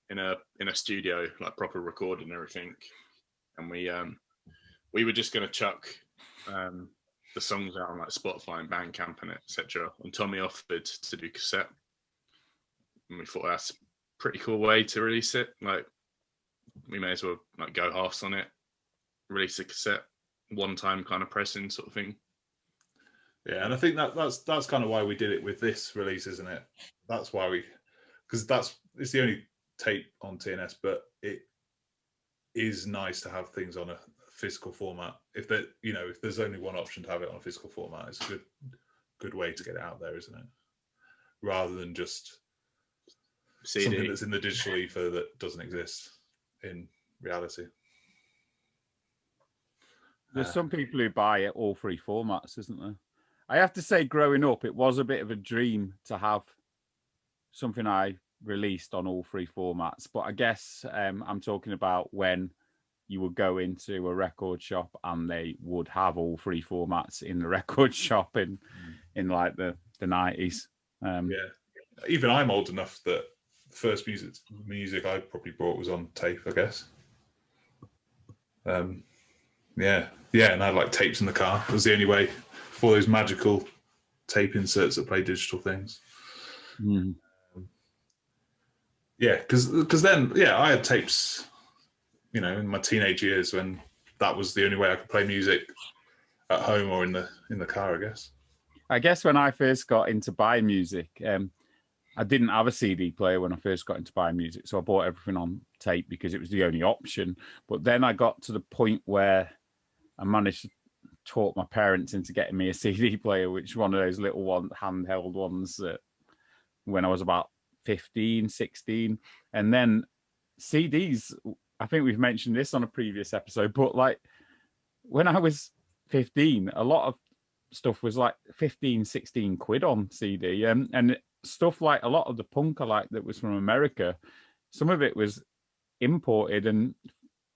in a studio, like proper recording and everything, and we were just going to chuck the songs out on like Spotify and Bandcamp and etc. And Tommy offered to do cassette, and we thought that's a pretty cool way to release it. Like, we may as well like go halves on it, release a cassette, one time kind of pressing sort of thing. Yeah, and I think that's kind of why we did it with this release, isn't it? That's why because it's the only tape on TNS, but it is nice to have things on a physical format. If there's only one option to have it on a physical format, it's a good way to get it out there, isn't it? Rather than just CD. Something that's in the digital ether that doesn't exist in reality. There's some people who buy it all three formats, isn't there? I have to say, growing up, it was a bit of a dream to have something I released on all three formats. But I guess I'm talking about when you would go into a record shop and they would have all three formats in the record shop in like the 90s. Yeah, even I'm old enough that the first music I probably bought was on tape, I guess. Yeah, and I had like tapes in the car. It was the only way for those magical tape inserts that play digital things. Yeah, because then, I had tapes, in my teenage years when that was the only way I could play music at home or in the car, I guess. I guess when I first got into buying music, I didn't have a CD player when I first got into buying music, so I bought everything on tape because it was the only option. But then I got to the point where I managed to talk my parents into getting me a CD player, which is one of those little handheld ones that when I was about 15, 16. And then CDs, I think we've mentioned this on a previous episode, but like when I was 15, a lot of stuff was like 15, 16 quid on CD. And stuff like a lot of the punk I like that was from America, some of it was imported and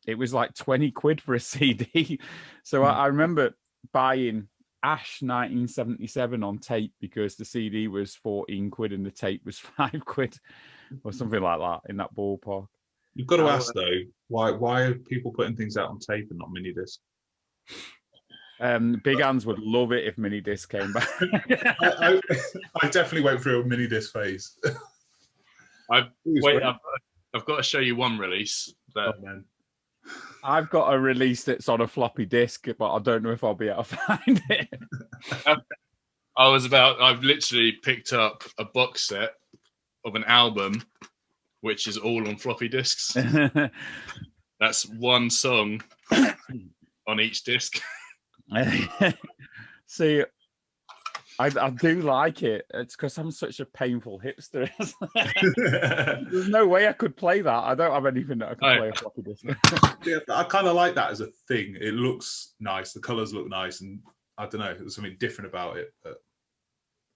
it was like 20 quid for a CD. So I remember buying Ash 1977 on tape because the CD was 14 quid and the tape was 5 quid or something like that, in that ballpark. You've got to ask though, why are people putting things out on tape and not mini disc? Big Hands would love it if mini disc came back. I definitely went through a mini disc phase. I've got to show you one release that I've got a release that's on a floppy disk, but I don't know if I'll be able to find it. I've literally picked up a box set of an album, which is all on floppy disks. That's one song on each disc. See, I do like it. It's because I'm such a painful hipster. There's no way I could play that. I don't have anything that I can play a floppy disk. Yeah, I kind of like that as a thing. It looks nice. The colours look nice, and I don't know. There's something different about it. But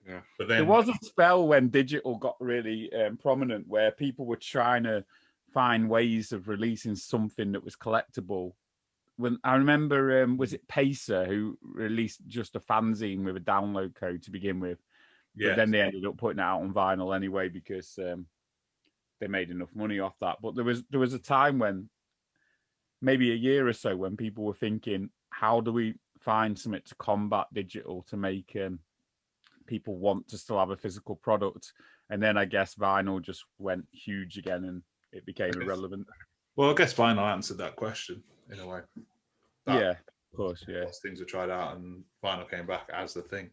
yeah, but then there was a spell when digital got really prominent, where people were trying to find ways of releasing something that was collectible. When I remember, was it Pacer who released just a fanzine with a download code to begin with? Yeah. But then they ended up putting it out on vinyl anyway because they made enough money off that. But there was a time when, maybe a year or so, when people were thinking, how do we find something to combat digital to make people want to still have a physical product? And then I guess vinyl just went huge again and it became irrelevant. Well, I guess vinyl answered that question in a way. Yeah, of course, yeah. Lots of things were tried out and vinyl came back as the thing.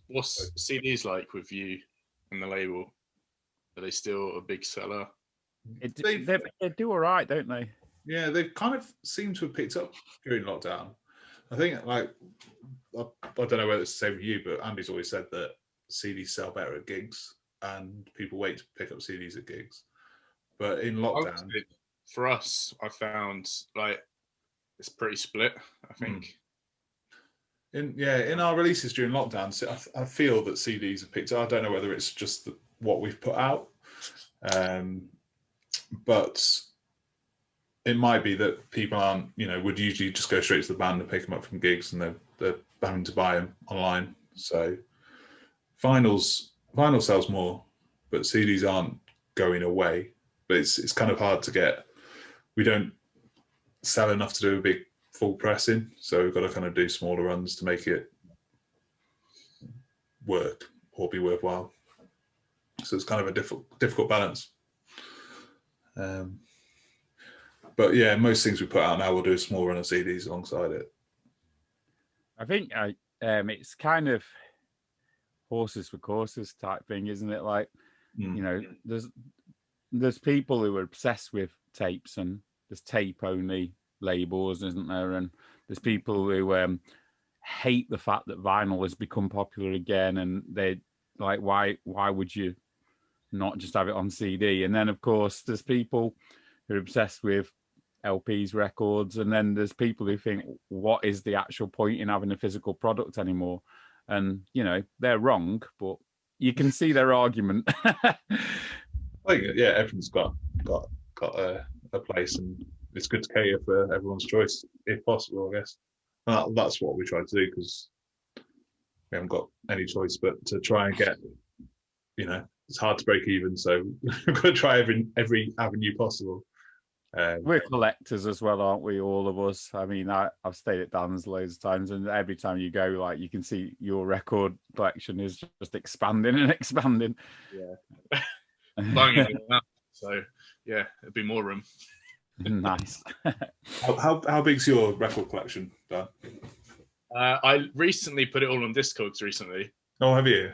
What's CDs like with you and the label? Are they still a big seller? They do all right, don't they? Yeah, they've kind of seemed to have picked up during lockdown. I think, like, I don't know whether it's the same with you, but Andy's always said that CDs sell better at gigs and people wait to pick up CDs at gigs. But in lockdown, for us, I found like it's pretty split, I think. In our releases during lockdown, I feel that CDs have picked up. I don't know whether it's just what we've put out, but it might be that people aren't, would usually just go straight to the band and pick them up from gigs, and they're having to buy them online. So vinyl sells more, but CDs aren't going away. But it's kind of hard to get. We don't sell enough to do a big full pressing, so we've got to kind of do smaller runs to make it work or be worthwhile. So it's kind of a difficult balance. But yeah, most things we put out now, we'll do a small run of CDs alongside it. I think it's kind of horses for courses type thing, isn't it? Like, there's people who are obsessed with tapes, and there's tape only labels, isn't there? And there's people who hate the fact that vinyl has become popular again, and they like, why would you not just have it on CD? And then of course there's people who are obsessed with LPs, records, and then there's people who think, what is the actual point in having a physical product anymore? And they're wrong, but you can see their argument. Yeah, everyone's got a place, and it's good to cater for everyone's choice if possible, I guess. That's what we try to do, because we haven't got any choice but to try and get, it's hard to break even, so we've got to try every avenue possible. We're collectors as well, aren't we? All of us. I mean, I've stayed at Dan's loads of times, and every time you go, like, you can see your record collection is just expanding and expanding. Yeah. So yeah, it'd be more room. Nice. How big's your record collection, Dan? I recently put it all on Discogs recently. Oh, have you?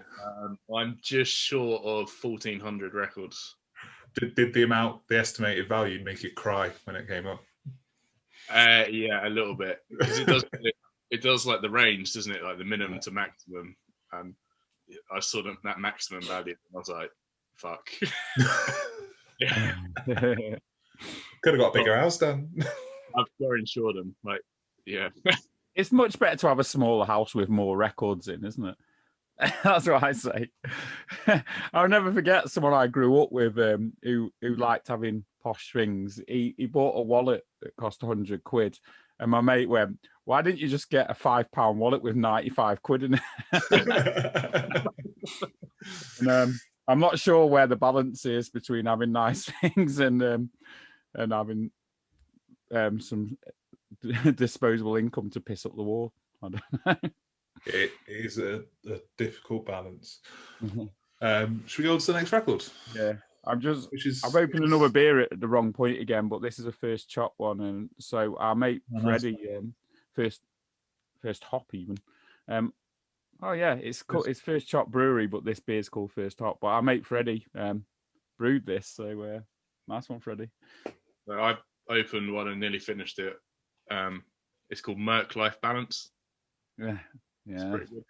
I'm just short of 1,400 records. Did the estimated value make you cry when it came up? Yeah, a little bit, because it does like the range, doesn't it? Like the minimum to maximum. I saw that maximum value, and I was like, "Fuck." Could have got a bigger house done. I've got insured them. Like, yeah. It's much better to have a smaller house with more records in, isn't it? That's what I say. I'll never forget someone I grew up with who liked having posh things. He bought a wallet that cost 100 quid. And my mate went, "Why didn't you just get a £5 wallet with 95 quid in it?" And, I'm not sure where the balance is between having nice things and having some disposable income to piss up the wall. I don't know. It is a difficult balance. Mm-hmm. Should we go on to the next record? Yeah. I've opened another beer at the wrong point again, but this is a first chop one, and so our mate Freddie, first hop even. Oh yeah, it's called it's First Chop Brewery, but this beer's called First Hop. But our mate Freddie brewed this, so nice one, Freddie. So I opened one and nearly finished it. It's called Merc Life Balance. Yeah. It's pretty good.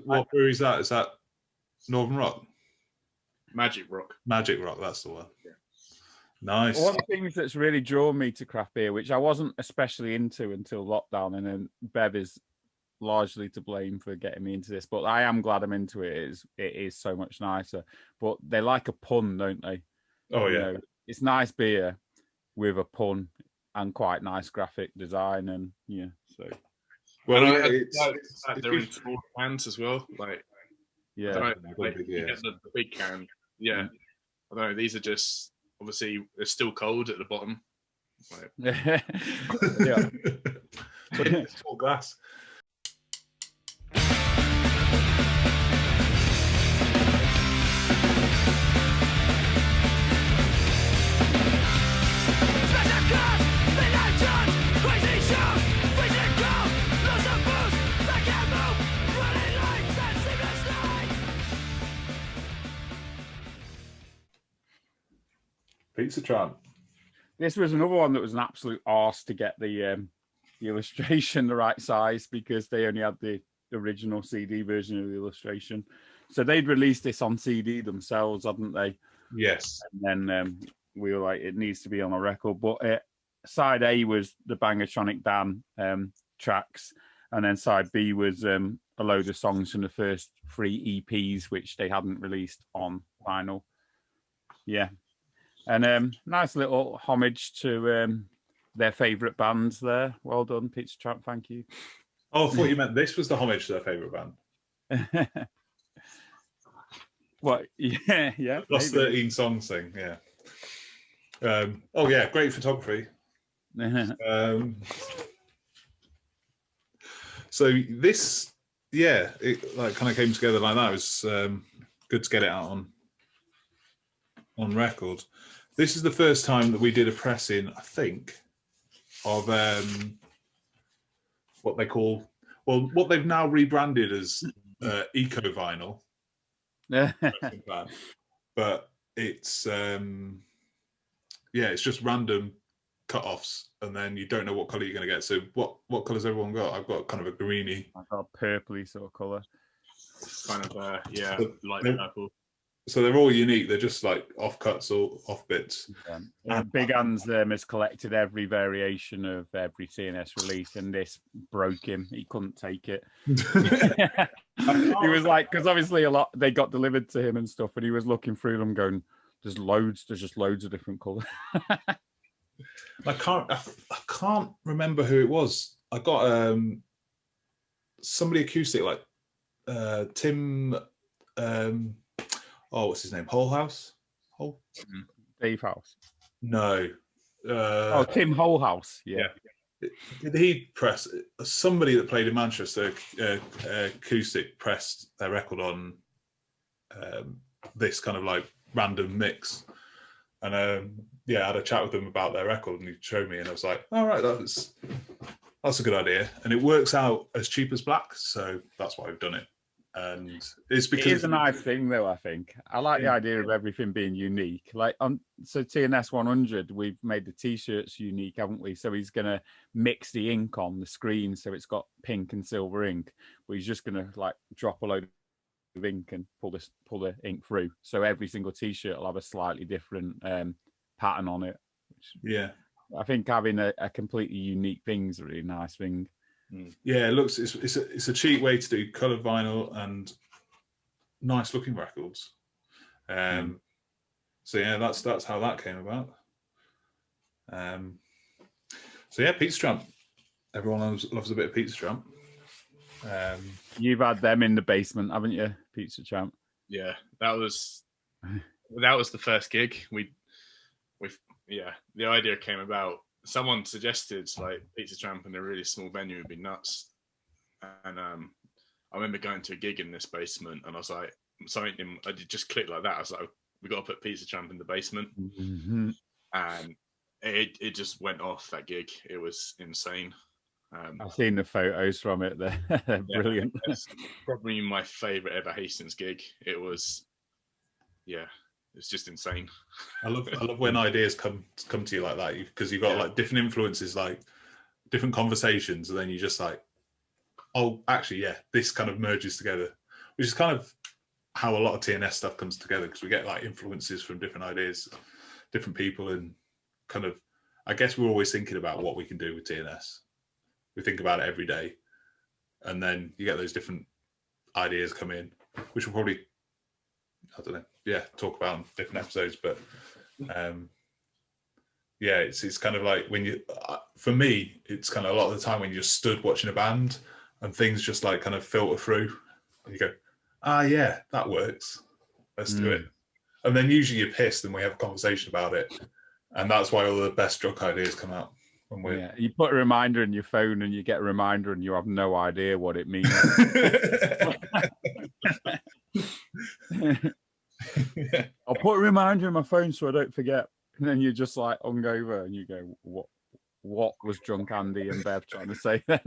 What brewery is that? Is that Northern Rock? Magic Rock. Magic Rock, that's the one. Yeah. Nice. One of the things that's really drawn me to craft beer, which I wasn't especially into until lockdown, and then Bev is largely to blame for getting me into this, but I am glad I'm into it. It is so much nicer. But they like a pun, don't they? Oh yeah. You know, it's nice beer with a pun and quite nice graphic design, and yeah. So well, they're in small cans as well. Like, yeah, I don't know, you get the big can. Yeah, I don't know. These are just obviously they're still cold at the bottom. Like, yeah. So it's all glass. Pizza Tramp. This was another one that was an absolute arse to get the illustration the right size, because they only had the original CD version of the illustration. So they'd released this on CD themselves, hadn't they? Yes. And then we were like, it needs to be on a record. But side A was the Bangatronic Dan tracks, and then side B was a load of songs from the first 3 EPs, which they hadn't released on vinyl. Yeah. And nice little homage to their favourite bands there. Well done, Pizza Tramp. Thank you. Oh, I thought you meant this was the homage to their favourite band. What? Yeah. Plus 13 songs thing, yeah. Oh, yeah, great photography. So this, yeah, it like kind of came together like that. It was good to get it out on record. This is the first time that we did a pressing, I think, of what they call, well, what they've now rebranded as eco vinyl. But it's it's just random cut-offs, and then you don't know what colour you're going to get. So what colours everyone got? I've got kind of a greeny. I've got a purpley sort of colour. Kind of light purple. So they're all unique. They're just like off-cuts or off-bits. Yeah. Big Hans has collected every variation of every TNS release, and this broke him. He couldn't take it. He was like, because obviously they got delivered to him and stuff, and he was looking through them going, there's just loads of different colours. I can't remember who it was. I got somebody acoustic, like Tim what's his name? House? Dave House. No. Tim Holehouse. Yeah. Did he press somebody that played in Manchester acoustic pressed their record on this kind of like random mix, and I had a chat with them about their record, and he showed me, and I was like, all right, that's a good idea, and it works out as cheap as black, so that's why I've done it. And it's because it is a nice thing, though. I think I like the idea of everything being unique. Like so TNS 100, we've made the t-shirts unique, haven't we? So he's gonna mix the ink on the screen, so it's got pink and silver ink, but he's just gonna like drop a load ink and pull the ink through. So every single T-shirt will have a slightly different pattern on it. Yeah. I think having a completely unique thing is a really nice thing. Yeah, it looks it's a cheap way to do coloured vinyl and nice looking records. So yeah, that's how that came about. So yeah, Pizza Tramp. Everyone loves a bit of Pizza Tramp. You've had them in the basement, haven't you, Pizza Tramp? Yeah, that was the first gig. The idea came about. Someone suggested like Pizza Tramp in a really small venue would be nuts, and I remember going to a gig in this basement, and I was like, I did just click like that. I was like, we got to put Pizza Tramp in the basement, and it just went off that gig. It was insane. I've seen the photos from it. They're brilliant. It's probably my favourite ever Hastings gig. It was, it's just insane. I love when ideas come to you like that, because you've got like different influences, like different conversations, and then you just like, oh, actually, yeah, this kind of merges together, which is kind of how a lot of TNS stuff comes together, because we get like influences from different ideas, different people, and kind of, I guess we're always thinking about what we can do with TNS. We think about it every day, and then you get those different ideas come in, which we'll probably, I don't know, talk about in different episodes. But it's kind of like when you, for me, it's kind of a lot of the time when you're stood watching a band and things just like kind of filter through, and you go, yeah, that works, let's do it. And then usually you're pissed and we have a conversation about it, and that's why all the best drug ideas come out. You put a reminder in your phone and you get a reminder and you have no idea what it means. I'll put a reminder in my phone so I don't forget. And then you're just like hungover and you go, what was Drunk Andy and Bev trying to say then?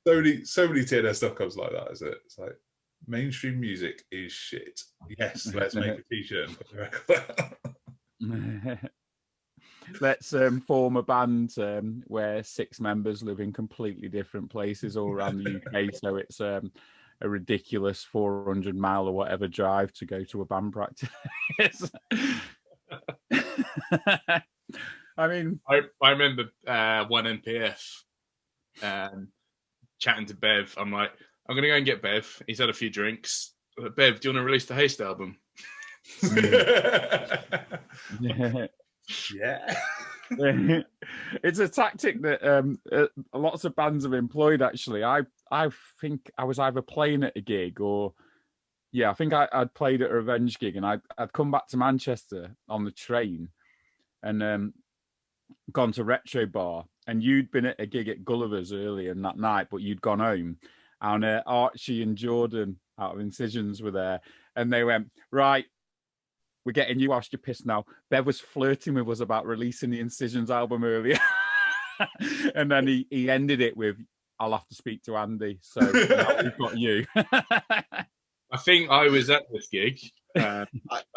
so many TNS stuff comes like that, is it? It's like, mainstream music is shit. Yes, let's make a t-shirt and put the record out. Let's form a band where 6 members live in completely different places all around the UK. So it's a ridiculous 400-mile or whatever drive to go to a band practice. I mean, I remember one NPF chatting to Bev. I'm like, I'm going to go and get Bev. He's had a few drinks. Bev, do you want to release the Haest album? Yeah. It's a tactic that lots of bands have employed, actually. I think I was either playing at a gig or I think I'd played at a Revenge gig, and I'd come back to Manchester on the train and gone to Retro Bar, and you'd been at a gig at Gulliver's earlier in that night, but you'd gone home, and Archie and Jordan out of Incisions were there, and they went, right, we're getting you whilst you're pissed now. Bev was flirting with us about releasing the Incisions album earlier. And then he ended it with, I'll have to speak to Andy. So now we've got you. I think I was at this gig. I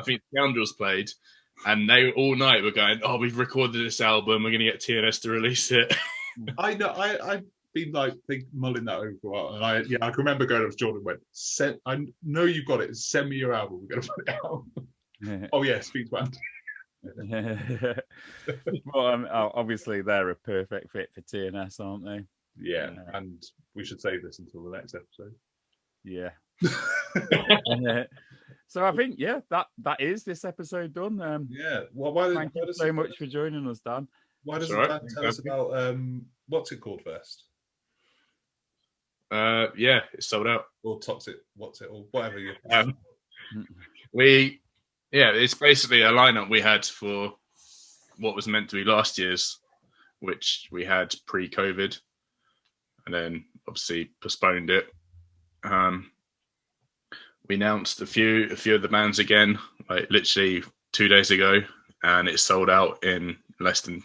think Scoundrels played, and they all night were going, oh, we've recorded this album. We're going to get TNS to release it. I know. I've been like mulling that over for a while. And I can remember going up to Jordan and went, I know you've got it. Send me your album. We're going to put it out. Oh yeah, speak to Andy. Well, obviously they're a perfect fit for TNS, aren't they? Yeah, and we should save this until the next episode. Yeah. So I think that is this episode done. Thank you so much for joining us, Dan. Why doesn't Dan tell us about what's it called first? It's sold out. Or Toxic, what's it, or whatever you. It's basically a lineup we had for what was meant to be last year's, which we had pre-COVID, and then obviously postponed it. We announced a few of the bands again, like literally 2 days ago, and it sold out in less than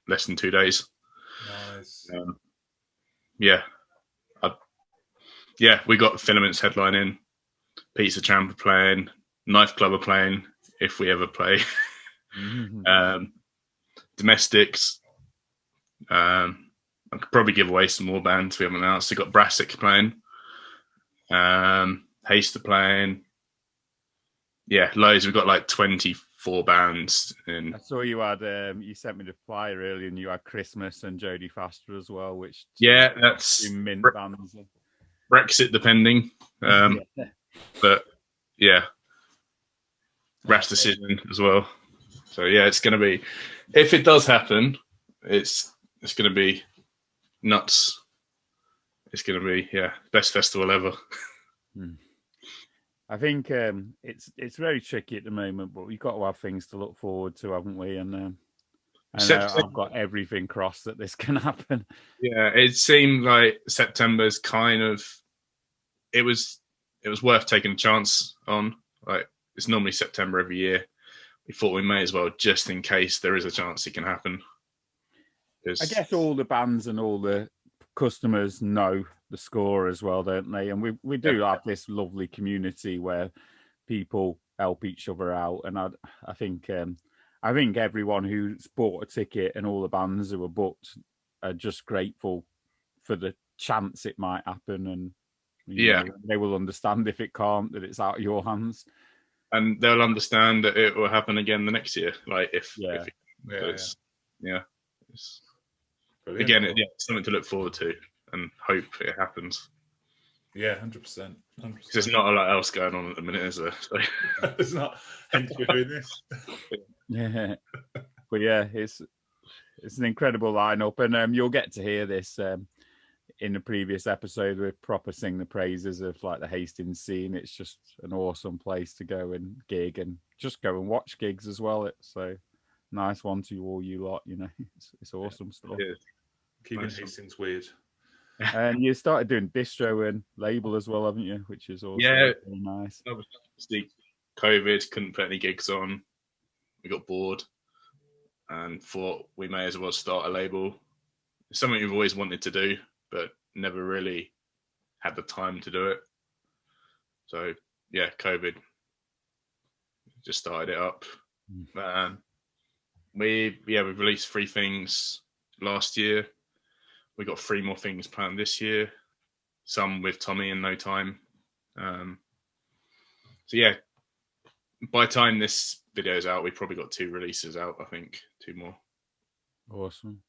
2 days. Nice. We got Filaments headlining, Pizza Tramp playing, Knife Club are playing, if we ever play. Domestics. I could probably give away some more bands we haven't announced. We got Brassic playing. Haest are playing. Yeah, loads. We've got like 24 bands. And I saw you had you sent me the flyer earlier, and you had Christmas and Jodie Foster as well, which yeah, that's two mint bands. Brexit depending. Yeah. But yeah, Rash Decision as well. So yeah, it's going to be, if it does happen, it's going to be nuts. It's going to be best festival ever. I think it's very tricky at the moment, but we've got to have things to look forward to, haven't we? And I've got everything crossed that this can happen. Yeah, it seemed like September's kind of, it was worth taking a chance on. Like, it's normally September every year. We thought we may as well, just in case there is a chance it can happen. I guess all the bands and all the customers know the score as well, don't they? And we do have this lovely community where people help each other out. And I think everyone who's bought a ticket and all the bands who are booked are just grateful for the chance it might happen. And you know, they will understand if it can't, that it's out of your hands. And they'll understand that it will happen again the next year. Like it's again, it's something to look forward to and hope it happens. Yeah, 100%. There's not a lot else going on at the minute, is there? So. There's not. Hence we're doing this. Yeah, but yeah, it's an incredible lineup, and you'll get to hear this in the previous episode. We proper sing the praises of like the Hastings scene. It's just an awesome place to go and gig, and just go and watch gigs as well. It's so nice one to all you lot. You know, it's awesome stuff. Yeah. Keeping Hastings weird. And you started doing distro and label as well, haven't you? Which is also really nice. Obviously, COVID, couldn't put any gigs on. We got bored and thought we may as well start a label. It's something we've always wanted to do, but never really had the time to do it. So yeah, COVID just started it up. We've released 3 things last year. We got 3 more things planned this year, some with Tommy in no time. So yeah, by the time this video is out, we've probably got 2 releases out. I think 2 more. Awesome.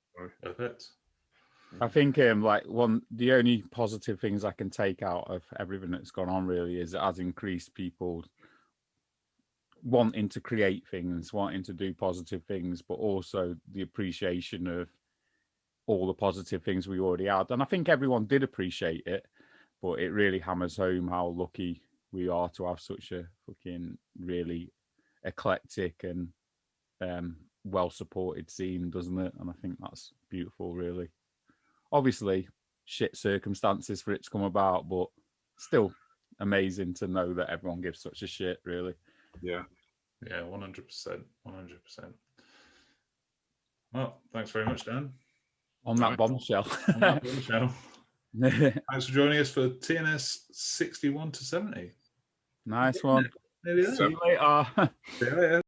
Perfect. I think the only positive things I can take out of everything that's gone on really is it has increased people wanting to create things, wanting to do positive things, but also the appreciation of all the positive things we already had. And I think everyone did appreciate it, but it really hammers home how lucky we are to have such a fucking really eclectic and well supported scene, doesn't it? And I think that's beautiful, really. Obviously shit circumstances for it to come about, but still amazing to know that everyone gives such a shit, really. Yeah 100%. Well, thanks very much, Dan. On that bombshell. Thanks for joining us for TNS 61 to 70. Nice one. See you later. you later.